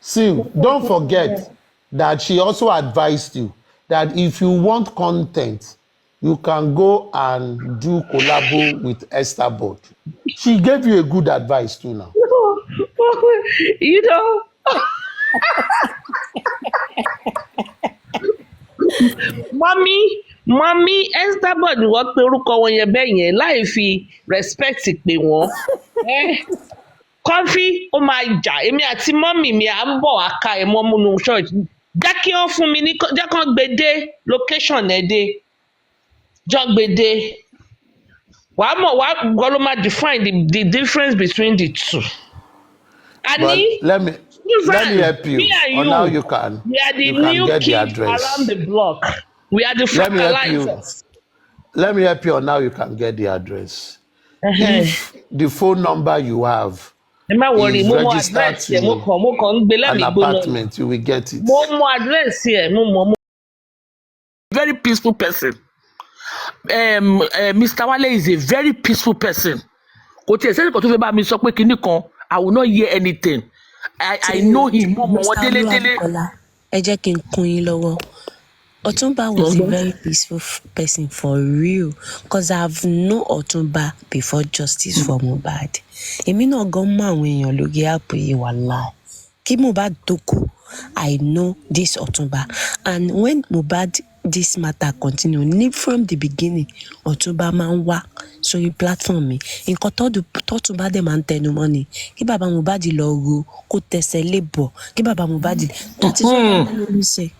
S4: See, don't forget that she also advised you that if you want content, you can go and do collabo with Esther Board. She gave you a good advice too now.
S2: You know, mọ́mí Esther Board wọ́n pe orúkọ wọn yẹn bẹ́ẹ̀ yẹn láì fi respect pè wọ́n. Kọ́fí ó máa jà èmi àti mọ́mì mi à ń bọ̀ wá ka ẹ̀ mọ́ múnú church. Jẹ́ kí wọ́n fún mi ní jẹ́ kí wọ́n gbé dé location ẹ̀ dé. Jọ́ gbé dé. Wàá ló máa define the difference between the two.
S4: But let me help you on how you can get the address.
S2: Around the block. We are the fertilizers.
S4: Let me help you on how you can get the address. If the phone number you have is registered to an apartment, you will get it.
S2: Address here. Very peaceful person. Mr. Wale is a very peaceful person. I will not hear anything. I know him.
S9: Otumba was a very peaceful person for real, because I've known Otumba before justice for Mohbad. Èmi náà gan mọ àwọn èèyàn lórí app yìí wallahi. Kí Mohbad tó kú, I know this Otumba, and when Mohbad this matter continue from the beginning, Otumba máa ń wá sórí platform mi. Nǹkan t'Otumba dẹ̀ máa ń tẹnu mọ́ ni kí bàbá Mohbad lọ ro kó tẹsẹ̀ lébọ̀ kí bàbá Mohbad. That is what I always say.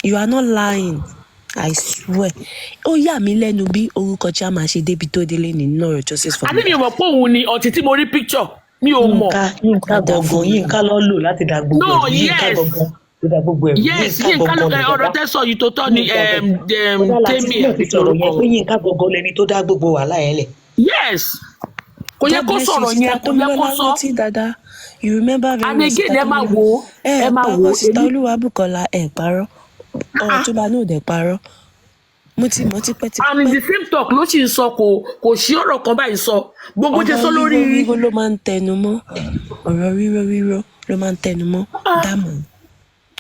S9: You are not lying, I swear. Ó yà mí lẹ́nu bí orúkọ Chiama ṣe débi tó délé nínú ọ̀rọ̀ justice for Mohbad.
S2: Àbí mi ò mọ̀ pé òun ni ọtí tí mo rí picture mi ò mọ̀.
S10: Yínká gọ̀gọ̀ Yínká lọ lò láti dá gbogbo ẹ̀. Yínká gọ̀gọ̀ tó dá gbogbo ẹ̀.
S2: Yes, Yínká ló ọ̀rọ̀ tẹ́ sọ yìí tó tọ́ ni Tèmi àti
S10: sọ̀rọ̀ yẹn pé Yínká gọ̀gọ̀ lẹni tó dá gbogbo wàhálà yẹn lẹ̀.
S2: Yes. Kò yẹ kó sọ̀rọ̀ yẹn, kò yẹ kó sọ.
S9: You remember very
S2: well. And again, ẹ máa wò.
S9: Sister Olúwabùkọ́lá ẹ parọ́. Ọ̀túnba náà dẹ̀ parọ́. Mo ti pẹ́.
S2: And in the same talk ló sì ń sọ kò sí ọ̀rọ̀ kan báyìí sọ. Gbogbo ti sọ lórí.
S9: Ọ̀rọ̀ ríró ló máa ń tẹnu mọ́. Ọ̀rọ̀ ríró ló máa ń tẹnu mọ́. Dámọ̀.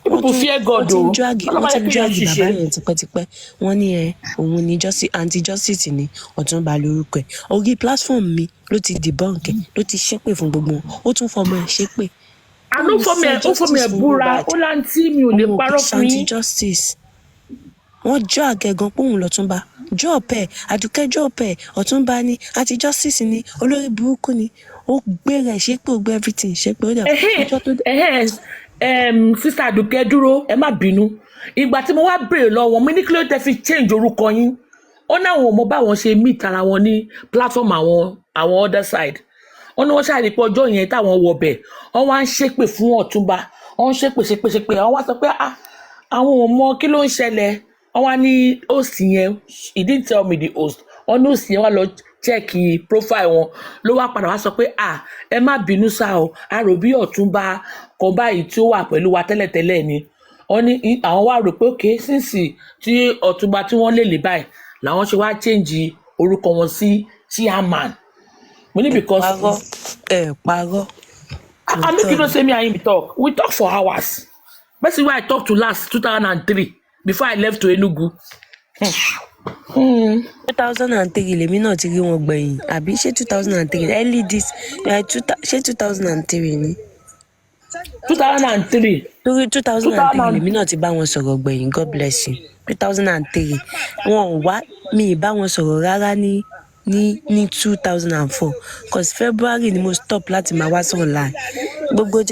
S2: People fear God o.
S9: Wọ́n ti ń dragi bàbá yẹn tipẹ́tipẹ́. Wọ́n ní òun ni anti-justice ni Ọ̀túnba lórúkọ ẹ̀. Orí platform mi ló ti debunk ẹ̀, ló ti ṣépè fún gbogbo wọn. Ó tún fọmọ ẹ̀ ṣépè.
S2: Àná fọmọ ẹ̀ búra ó láǹtí mi ò lè parọ́ fún yín.
S9: Anti-justice. Wọ́n jọ́ àgẹ̀gàn pòun lọ́túnba. Jọ́ ọ̀pẹ Àdùkẹ́ jọ́ ọ̀pẹ Ọ̀túnba ni anti-justice ni olórí burúkú ni ó gbéra ẹ̀ ṣépè ó gbé everything ṣépè ó dẹ̀
S2: Sister Àdùkẹ́ dúró ẹ má bínú. Ìgbà tí mo wá béèrè lọ́wọ́ mi ní kí ló tẹ́ fi change orúkọ yín. Ó náwọn ò mọ báwọn ṣe meet ara wọn ní platform àwọn other side. Wọ́n ní wọ́n ṣàrí pé ọjọ́ yẹn táwọn wọ bẹ̀ wọ́n wá ń ṣépè fún Ọ̀túnba wọ́n ṣépè wọ́n wá sọ pé àwọn ò mọ kí ló ń ṣẹlẹ̀. Wọ́n wá ní host yẹn he didn't tell me the host. Wọ́n ní host yẹn wá lọ check profile wọn ló wá padà wá sọ pé ẹ má bínú sá o a rò bí Ọ̀túnba kan báyìí tí ó wà pẹ̀lú wa tẹ́lẹ̀tẹ́lẹ̀ ni. Wọ́n ní àwọn wá rò pé òkè sínsì tí Ọ̀túnba tí wọ́n lè lè báyìí làwọn ṣe wá change orúkọ wọn sí Chairman. Mo ní because
S9: parọ́.
S2: I make you know say me and him talk. We talk for hours. Basically why I talk to last 2003 before I left to Enugu.
S9: 2003 lèmi náà ti rí wọn gbẹ̀yìn àbí ṣé 2003 early this ṣé 2003 ni.
S2: 2003.
S9: Lórí 2003 lèmi náà ti bá wọn sọ̀rọ̀ gbẹ̀yìn God bless you. 2003 wọn ò wá mi ì bá wọn sọ̀rọ̀ rárá ní 2004 cause February ni mo stop láti máa wá sọ̀rọ̀ online gbogbo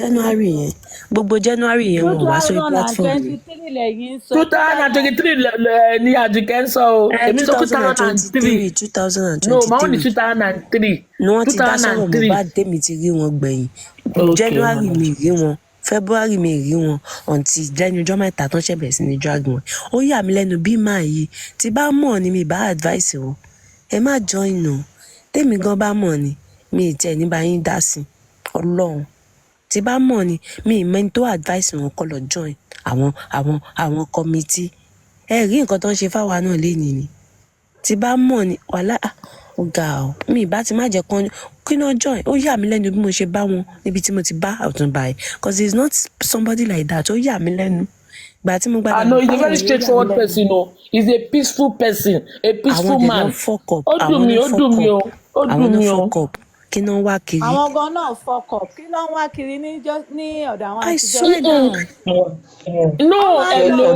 S9: January yẹn wọn wá sórí platform.
S2: 2023 ni Àdùkẹ́ ń sọ o. Èmi sọ 2003. No, màá ní 2003.
S9: Ni wọ́n ti dá sọ̀rọ̀ Mohbad tèmi ti rí wọn gbẹ̀yìn. January mi rí wọn. February mi rí wọn until lẹ́nu ọjọ́ mẹ́ta tán ṣẹ̀bẹ̀ sí ní drag wọn. Ó yà mí lẹ́nu bí màá yìí tí bá mọ̀ ni mi bá advice wọn. Ẹ má join o. Tèmi gan bá mọ̀ ni mi ì tẹ̀ ní bá yín dá sí Ọlọ́run. Tí bá mọ̀ ni mi ì mẹ́ni tó advice wọn kọ́ lọ join àwọn committee. Ẹ rí nǹkan tó ń ṣe fáwa náà lénìí ni. Tí bá mọ̀ ni wàhálà ó ga ọ mi ìbá ti má jẹ́ kán kí náà join ó yà mí lẹ́nu bí mo ṣe bá wọn níbi tí mo ti bá Ọ̀túnba yìí because he is not somebody like that ó yà mí lẹ́nu ìgbà tí mo gbàdá.
S2: I know he's a very straightforward person o he's a peaceful person a peaceful man.
S9: àwọn fuck up
S2: ó dùn mí
S9: fuck up kí náà wá kiri.
S11: àwọn gan náà fuck up kí ló ń wá kiri ní ọ̀dọ̀ àwọn
S9: I swear down.
S2: No, hello.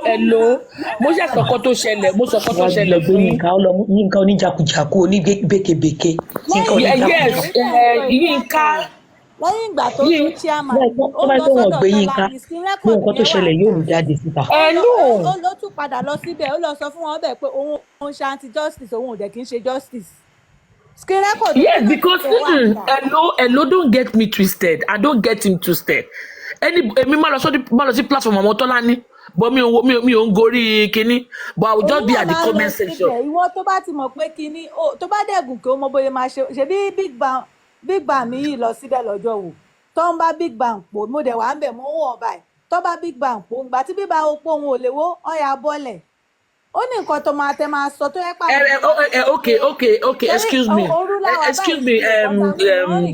S2: Hello. Mo ṣe sọ̀kọ́ tó ṣẹlẹ̀ fún yín.
S10: Yínká oníjàkújàkú oníbèkebèke.
S2: Yes, Yínká.
S11: lẹ́yìn ìgbà tó tó chairman
S10: ó lọ sọ́dọ̀ Tọ́lá ní screen record
S11: nǹkan tó ṣẹlẹ̀
S10: yóò mú jáde síta.
S11: ó ló tún padà lọ síbẹ̀ ó lọ sọ fún wọn bẹ́ẹ̀ pé òun ń ṣe anti justice òun ò dẹ̀ kì í ṣe justice. Screen record.
S2: Yes, because hello, don't get me twisted. I don't get him twisted. Èmi máa lọ sí platform àwọn Tọ́lá ní but mi ò ń gorí kinní but I will just be at the comment section.
S11: Ìwọ tó bá ti mọ̀ pé kinní tó bá dẹ̀gùn kí ó mọ bóyá máa ṣe bí big bang mi yìí lọ síbẹ̀ lọ́jọ́ wò tó ń bá big bang pò mo dẹ̀ wá ń bẹ̀ mo ń wọ̀ báyìí tó bá big bang pò ìgbà tí big bang pò òun ò lè wó ọ̀yà bọ́lẹ̀ ó ní nǹkan tó máa tẹ máa sọ tó yẹ pàdé.
S2: Okay, excuse me,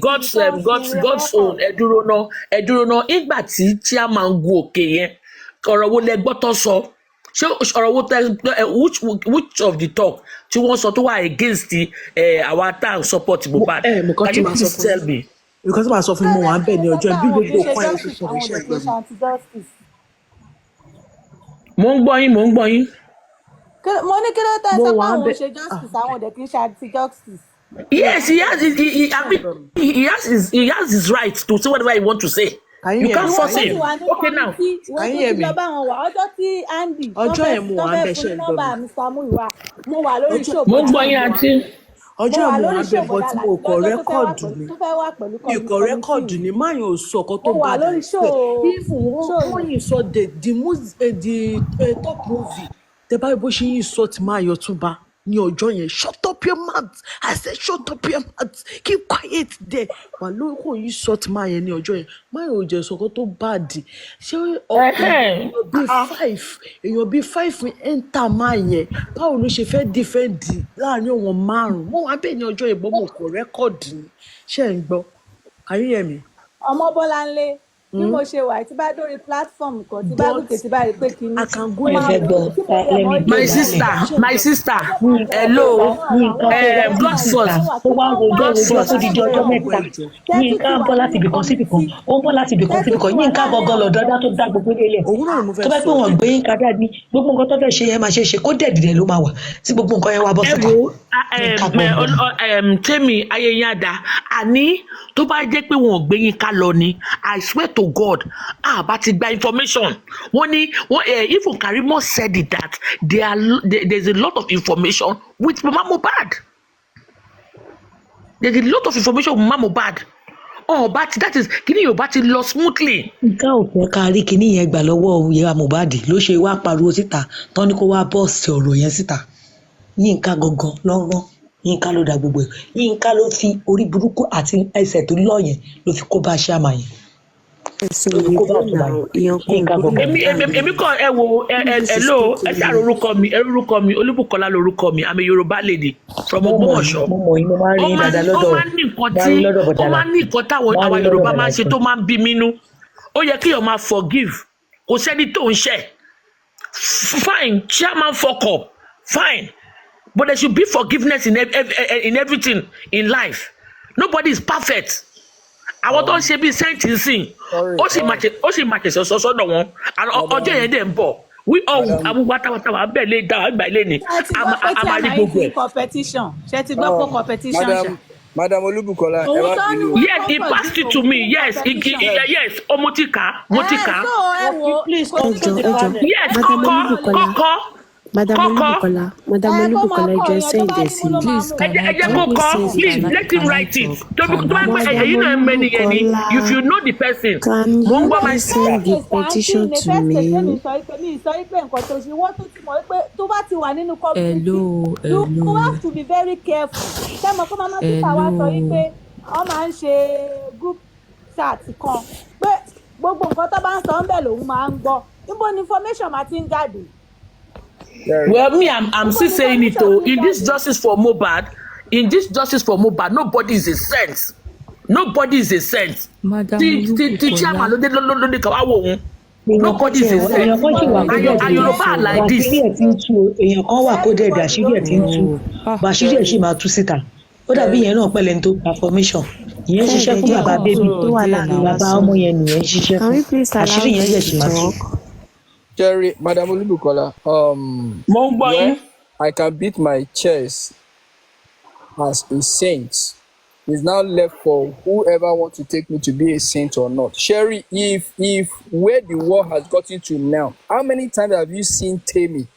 S2: God's own ẹ dúró ná ìgbà tí chairman gun òkè yẹn ọ̀rọ̀ wo lẹ gbọ́ tó sọ ṣé ọ̀rọ̀ wo tẹ which of the talk tí wọ́n sọ tó wà against our town support Mohbad can you please tell me.
S10: nǹkan tí màá sọ fún mi mo wà ń bẹ̀ ní ọjọ́ bí gbogbo òkú ẹ̀ ṣe sọ̀rọ̀ iṣẹ́ ẹgbẹ́ mi.
S2: mo ń gbọ́ yín.
S11: mo ní kí ló tẹ́ ẹ sọ pé àwọn ò ṣe justice àwọn ò dẹ̀ kì í ṣe anti justice.
S2: Yes, he has his right to say whatever he want to say. You can't force him. Okay now.
S11: Can you hear me? ọjọ́ tí Andy
S10: ọjọ́ yẹn mo wà ń bẹ̀ ṣe
S11: gbọ́ mi. mo wà lórí show.
S2: mo gbọ́ yín àǹtí.
S10: ọjọ́ yẹn mo wà ń bẹ̀ bọ́ tí mo kọ rẹ́kọ̀dù ni ìkọ̀ rẹ́kọ̀dù ni máa yàn ò sọ ọkọ tó bá dà sí even wọ́n yìí sọ the top movie tẹ báyìí bó ṣe yìí sọ ti máa yọ tún bá ní ọjọ́ yẹn shut up your mouth I said shut up your mouth keep quiet there wà lóko yìí sọ ti máa yẹn ní ọjọ́ yẹn máa yàn ò jẹ́ sọkọ tó bá dì ṣé èèyàn bíi five enter máa yẹn báwo ló ṣe fẹ́ defend láàrin àwọn márùn-ún wọ́n wá bẹ́ẹ̀ ní ọjọ́ yẹn bọ́ mo kọ rẹ́kọ̀dì ni ṣé ẹ̀ ń gbọ́ can you hear me.
S11: ọmọ Bọ́láńlé bí mo ṣe wà tí bá dórí platform kan tí bá gòkè tí bá rí pé kí ni.
S2: my sister hello God first
S10: odidi ọjọ́ mẹ́ta Yínká ń bọ̀ láti ibìkan sí ibìkan ó ń bọ̀ láti ibìkan sí ibìkan Yínká gọgọ lọdọọdá tó dá gbogbo ilé tó bá pé wọn gbé Yínká dáadé gbogbo nǹkan tó fẹ́ ṣe yẹn máa ṣe kó dẹ̀dìdẹ̀ ló máa wà tí gbogbo nǹkan yẹn wá bọ́ síta.
S2: Tẹ́mi Ayéyáda àní tó bá jẹ́ pé wọn ò gbé Yínká lọ ni I swear to God bá ti gba information wọ́n ní even Karimo said it that there's a lot of information with Mama Mohbad. There's a lot of information with Mama Mohbad. But that is kíní yóò bá ti lọ smoothly.
S10: Nǹkan ò fẹ́ ká rí kíní yẹn gbà lọ́wọ́ ìyá Mohbad ló ṣe wá pariwo síta tán ní kó wá bọ́ọ̀sì ọ̀rọ̀ yẹn síta. Yínká gangan lọ́rọ́ Yínká ló da gbogbo ẹ̀ Yínká ló fi orí burúkú àti ẹsẹ̀ tó lọ́ yẹn ló fi kó bá ṣe àmà yẹn.
S2: Èmi kàn ẹ wo hello ẹ ṣáà orúkọ mi Olúbùkọ́lá lorúkọ mi I'm a Yorùbá lady from Ògbómọ̀ṣọ́. Ó máa ń ní nǹkan táwọn àwọn Yorùbá máa ń ṣe tó máa ń bí mínú ó yẹ kí èèyàn máa forgive kò sẹ́ni tó ń ṣẹ̀ fine chairman fuck up fine but there should be forgiveness in everything in life nobody is perfect. Àwọn tó ń ṣe bíi sẹ́ǹtìsìn ó sì máa ṣẹ̀ṣẹ̀ sọ sọ́dọ̀ wọn ọjọ́ yẹn dẹ̀ ń bọ̀ wí ọ̀hún amúgbátáwátáwá bẹ́ẹ̀ lé dáwà gbà lé ní àmàlí gbogbo ẹ̀.
S11: ṣe ti gbọ́ pé competition ṣá.
S12: Madam Olúbùkọ́lá ẹ wá bí o.
S2: Yes, he passed it to me. Yes, mo ti kà.
S11: Yes,
S2: kọ́kọ́.
S9: Madam Olúbùkọ́lá, ẹjọ́ send this in.
S2: Please, please let him write it. You know many if you know the person.
S9: Can you send the petition to me?
S11: Hello. You have to be very careful. Wọ́n máa ń ṣe group chat kan pé gbogbo nǹkan tó bá ń sọ ń bẹ̀ lòun máa ń gbọ́ níbo ni information máa ti ń jáde.
S13: Well, me, I'm still saying it though. In this justice for Mohbad, nobody is a saint. Nobody is a saint. The chairman, nobody is a saint. And Yoruba like this.
S14: èèyàn kan wà kó dẹ̀ àṣírí ẹ̀ tí ń tú àṣírí ẹ̀ sì máa tú síta ó dàbí ìyẹn náà pẹ̀lẹ́ tó transformation ìyẹn ṣiṣẹ́ fún bàbá bébì tó wà láàrin bàbá ọmọ yẹn nìyẹn ṣiṣẹ́ fún àṣírí yẹn yẹ̀ sì máa tú.
S12: Jerry, Madam Olubukola, I can beat my chest as a saint. It's now left for whoever wants to take me to be a saint or not. Sherry, if where the war has gotten to now, how many times have you seen Temi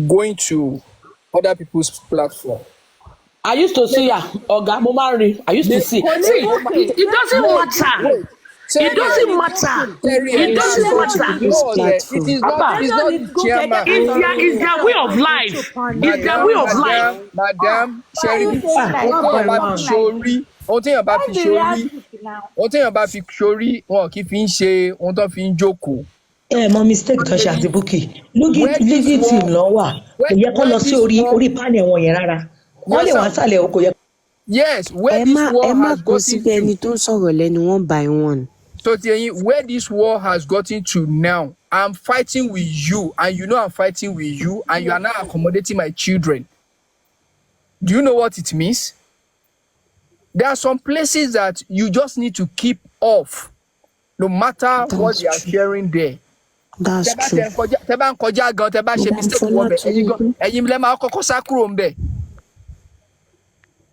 S12: going to other people's platform?
S13: I used to see her, Oga Momari. I used to see. See, it doesn't matter. It doesn't matter. It doesn't matter.
S12: It is not the chairman.
S13: It's their way of life. It's their way of life.
S12: Madam, Sherry, ohun téèyàn bá fi sórí wọn kì í fi ń ṣe ohun tó fi ń jókòó.
S14: Mọ mistake tó ṣe àti Bukky legal team lọ wà kò yẹ kó lọ sí orí panel wọn yẹn rárá wọn lè wá sàlẹ̀ o kò yẹ.
S12: Yes, where this war has gotten to.
S9: ẹni tó ń sọ̀rọ̀ lẹ́nu one by one.
S12: So where this war has gotten to now, I'm fighting with you and you know I'm fighting with you and you are now accommodating my children. Do you know what it means? There are some places that you just need to keep off, no matter what they are sharing there.
S9: That's true.
S12: Tẹ́bá ń kọjá gan, tẹ́bá ṣe mistake wọ́n bẹ̀, ẹ̀yin lẹ́ máa kọ́kọ́ sá kúrò ń bẹ̀.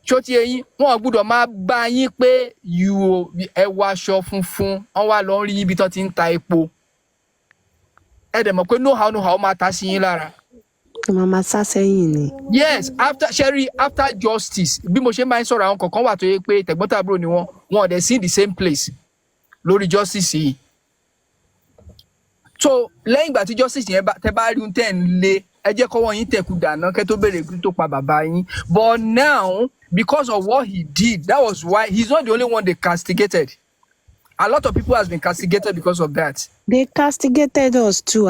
S12: Ṣó ti ẹ̀yin, wọ́n gbọ́dọ̀ máa bá yín pé ẹ wọ aṣọ funfun, wọ́n wá lọ rí ibi tó ti ń ta epo. Ẹ dẹ̀ mọ̀ pé no how máa ta sí yín lára.
S9: Mama sá sẹ́yìn ni.
S12: Yes, after justice, bí mo ṣe máa ń sọ̀rọ̀ àwọn kọ̀ọ̀kan wà tó yẹ pé tẹ̀gbọ́ntàbúrò ni wọ́n ò dẹ̀ sí the same place lórí justice yìí. So lẹ́yìn ìgbà tí justice yẹn tẹ́ bá rí ohun tẹ́ ń lé ẹ jẹ́ kọ́wọ́ yín tẹ̀kù dànù kẹ́ tó béèrè kí tó pa bàbá yín. But now, because of what he did, that was why he's not the only one they castigated. A lot of people has been castigated because of that.
S9: They castigated us too.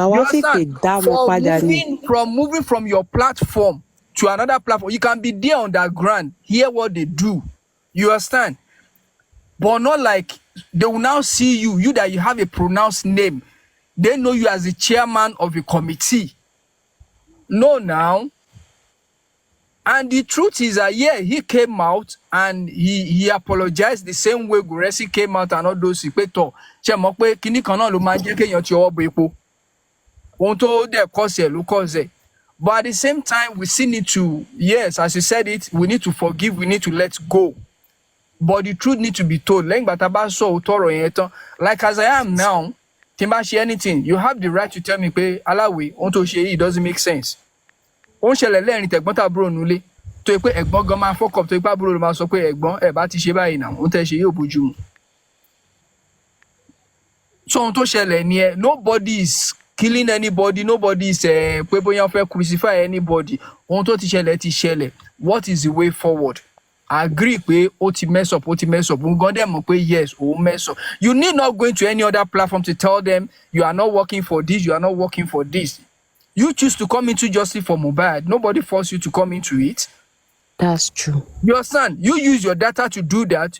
S12: Moving from your platform to another platform, you can be there underground, hear what they do. You understand? But not like they will now see you that you have a pronounced name. They know you as the chairman of a committee. No, now. And the truth is that, yeah, he came out and he apologized the same way Guresi came out and all those people. Ṣé mọ̀ pé kíní kan náà ló máa jẹ́ kéèyàn ti ọwọ́ bo epo. Ohun tó dẹ̀ kọ́sẹ̀ ló kọ́sẹ̀. But at the same time, we still need to, yes, as you said it, we need to forgive, we need to let go. But the truth need to be told. Lẹ́yìn bàtà bá sọ òótọ́ ọ̀rọ̀ yẹn tán. Like as I am now, tí n bá ṣe anything, you have the right to tell me pé aláwẹ̀ ohun tó ṣe yìí doesn't make sense. Ó ń ṣẹlẹ̀ lẹ́rìn tẹ̀gbọ́ntàbúrò nulẹ̀ tó yẹ pé ẹ̀gbọ́n gan máa fọ́kọ̀ tó yẹ pé àbúrò ló máa sọ pé ẹ̀gbọ́n ẹ̀ bá ti ṣe báyìí náà ohun tẹ́ ṣe yóò bójú mu. So ohun tó ṣẹlẹ̀ ni nobody is killing anybody, nobody is pé bóyá wọ́n fẹ́ crucify anybody. Ohun tó ti ṣẹlẹ̀. What is the way forward? I agree pé ó ti mess up. Òun gan dẹ̀ mọ̀ pé yes, ó mess up. You need not go into any other platform to tell them you are not working for this, you are not working for this. You choose to come into justice for Mohbad. Nobody forced you to come into it.
S9: That's true.
S12: You understand? You use your data to do that.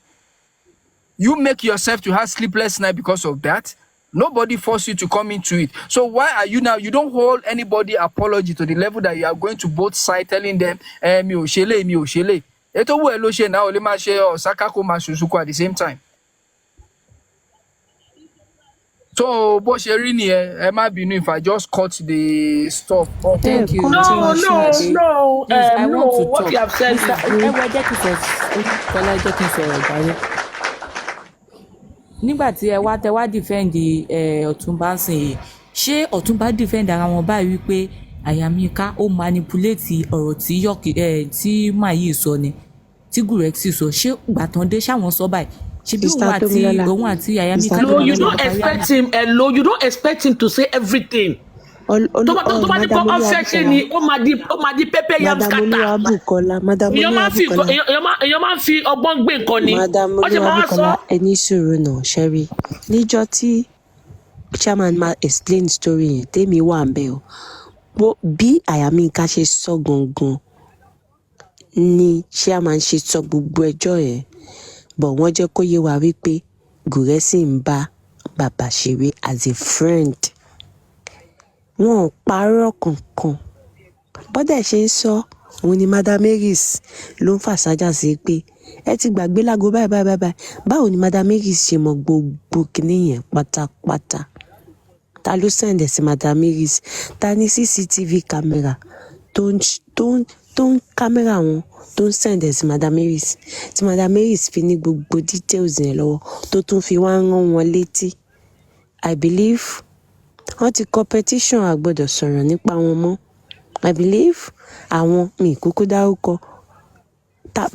S12: You make yourself to have sleepless night because of that. Nobody forced you to come into it. So why are you now? You don't hold anybody apology to the level that you are going to both sides telling them, mi ò ṣe. Ètò wo ẹ ló ṣe náà ó lè máa ṣe Osaka kó máa ṣùṣùkú at the same time. So bó ṣe rí nìyẹn ẹ má bínú if I just cut the stuff off.
S5: Thank you.
S13: No.
S5: I want to
S13: what
S5: talk.
S13: You have said.
S5: Nígbà tí ẹ wá defend Ọ̀túnba sìn yìí, ṣé Ọ̀túnba defend ara wọn báyìí wípé Àyàmíká ó manipulate ọ̀rọ̀ tí Mayi sọ ni tí Guresi sọ, ṣé ìgbà tán dé ṣáwọn sọ báyìí? Òun àti Àyàmíká.
S13: No, you don't expect him. Hello, you don't expect him to say everything. Tó bá ní kó ọ̀fẹ́ ṣe ni ó máa di pepper yam scatter. Èèyàn máa ń fi ọgbọ́n gbé nǹkan ni.
S9: Madam Olúwabùkọ́lá ẹni sùúrù náà ṣẹ́rí. Níjọ́ tí chairman máa explain story yẹn, tèmi wà ń bẹ̀ o. bí Àyàmínká ṣe sọ gangan ni chairman ṣe sọ gbogbo ẹjọ́ yẹn, but wọ́n jẹ́ kó yé wa wípé Gùrẹ́ sì ń bá bàbá ṣeré as a friend. Wọn ò parọ́ kankan. Bọ́dẹ̀ ṣe ń sọ, òun ni Madam Mary's ló ń fàsájà sí pé ẹ ti gbàgbé lágo báyìí. Báwo ni Madam Mary's ṣe mọ gbogbo kinní yẹn pátápátá? Ta ló sẹ̀ǹdẹ̀ sí Madam Mary's? Ta ní CCTV camera tó ń kámẹ́rà wọn tó ń sẹ̀ǹdẹ̀ sí Madam Mary's? Tí Madam Mary's fi ní gbogbo details yẹn lọ́wọ́ tó tún fi wá rán wọn létí. I believe wọ́n ti kọ petition àgbọ́dọ̀ sọ̀rọ̀ nípa wọn mọ́. I believe àwọn mi kúkú dárúkọ.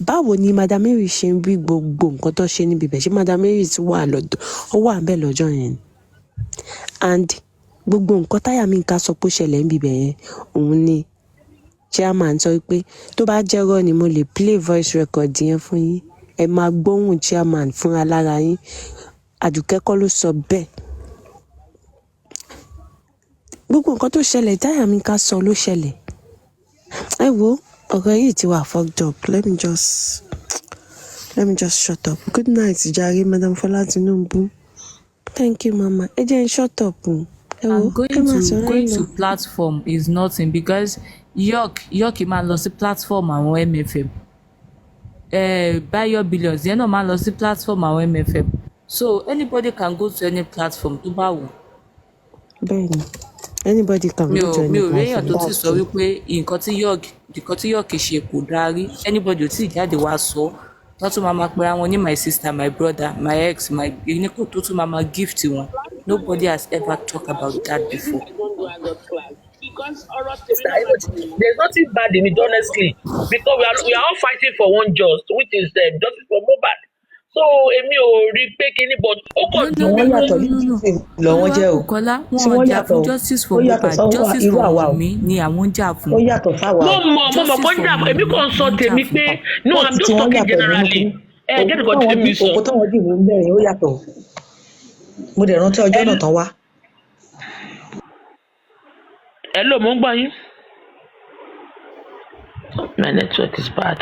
S9: Báwo ni Madam Mary's ṣe ń rí gbogbo nǹkan tó ṣe níbi bẹ̀? Ṣé Madam Mary's wà ńbẹ̀ lọ́jọ́ yẹn? And gbogbo nǹkan t'Àyàmínká sọ pé ó ṣẹlẹ̀ níbi bẹ̀ yẹn, òun ni chairman sọ pé tó bá jẹ́rọ́ ni mo lè play voice record yẹn fún yín. Ẹ máa gbóhùn chairman fúnra lára yín. Àdùkẹ́ kọ́ ló sọ bẹ́ẹ̀. Gbogbo nǹkan tó ṣẹlẹ̀ t'Àyàmínká sọ ló ṣẹlẹ̀. Ẹ wo ọ̀rọ̀ yìí ti wà fucked up. Let me just shut up. Good night jàre Madam Fọlá Tinubu. Thank you mama. Ẹ jẹ́ n shut up.
S15: And going to platform is nothing because York máa lọ sí platform àwọn MFM. Bayo Billions yẹn náà máa lọ sí platform àwọn MFM. So anybody can go to any platform tó bá wù.
S9: Bẹ́ẹ̀ni, anybody can go to any platform.
S15: Mi ò réyàn tó ti sọ wípé nǹkan tí York ṣe kò dárí. Anybody ò tí ì jáde wá sọ. Wọ́n tún máa pera wọn ní my sister, my brother, my ex, my ìníkò tó tún máa gift wọn. Nobody has ever talked about that before.
S13: There's nothing bad in it, honestly, because we are all fighting for one which is justice for Mohbad. So èmi ò rí pé kíní but ó kàn dùn mí.
S14: Wọ́n yàtọ̀ ní lọ́wọ́ jẹ́ o.
S15: Tí wọ́n jà fún justice for Mohbad, justice for Wunmi ni àwọn jà fún.
S14: Ó yàtọ̀ fáwa.
S13: Mo mọ̀ kó jà èmi kàn sọ tèmi pé no, I'm just talking generally. Get the contribution.
S14: Òkú táwọn dì mí bẹ̀rẹ̀ ó yàtọ̀. Mo dẹ̀ rántí ọjọ́ náà tán wá.
S13: Hello, mo ń gbọ́ yín. My network is bad.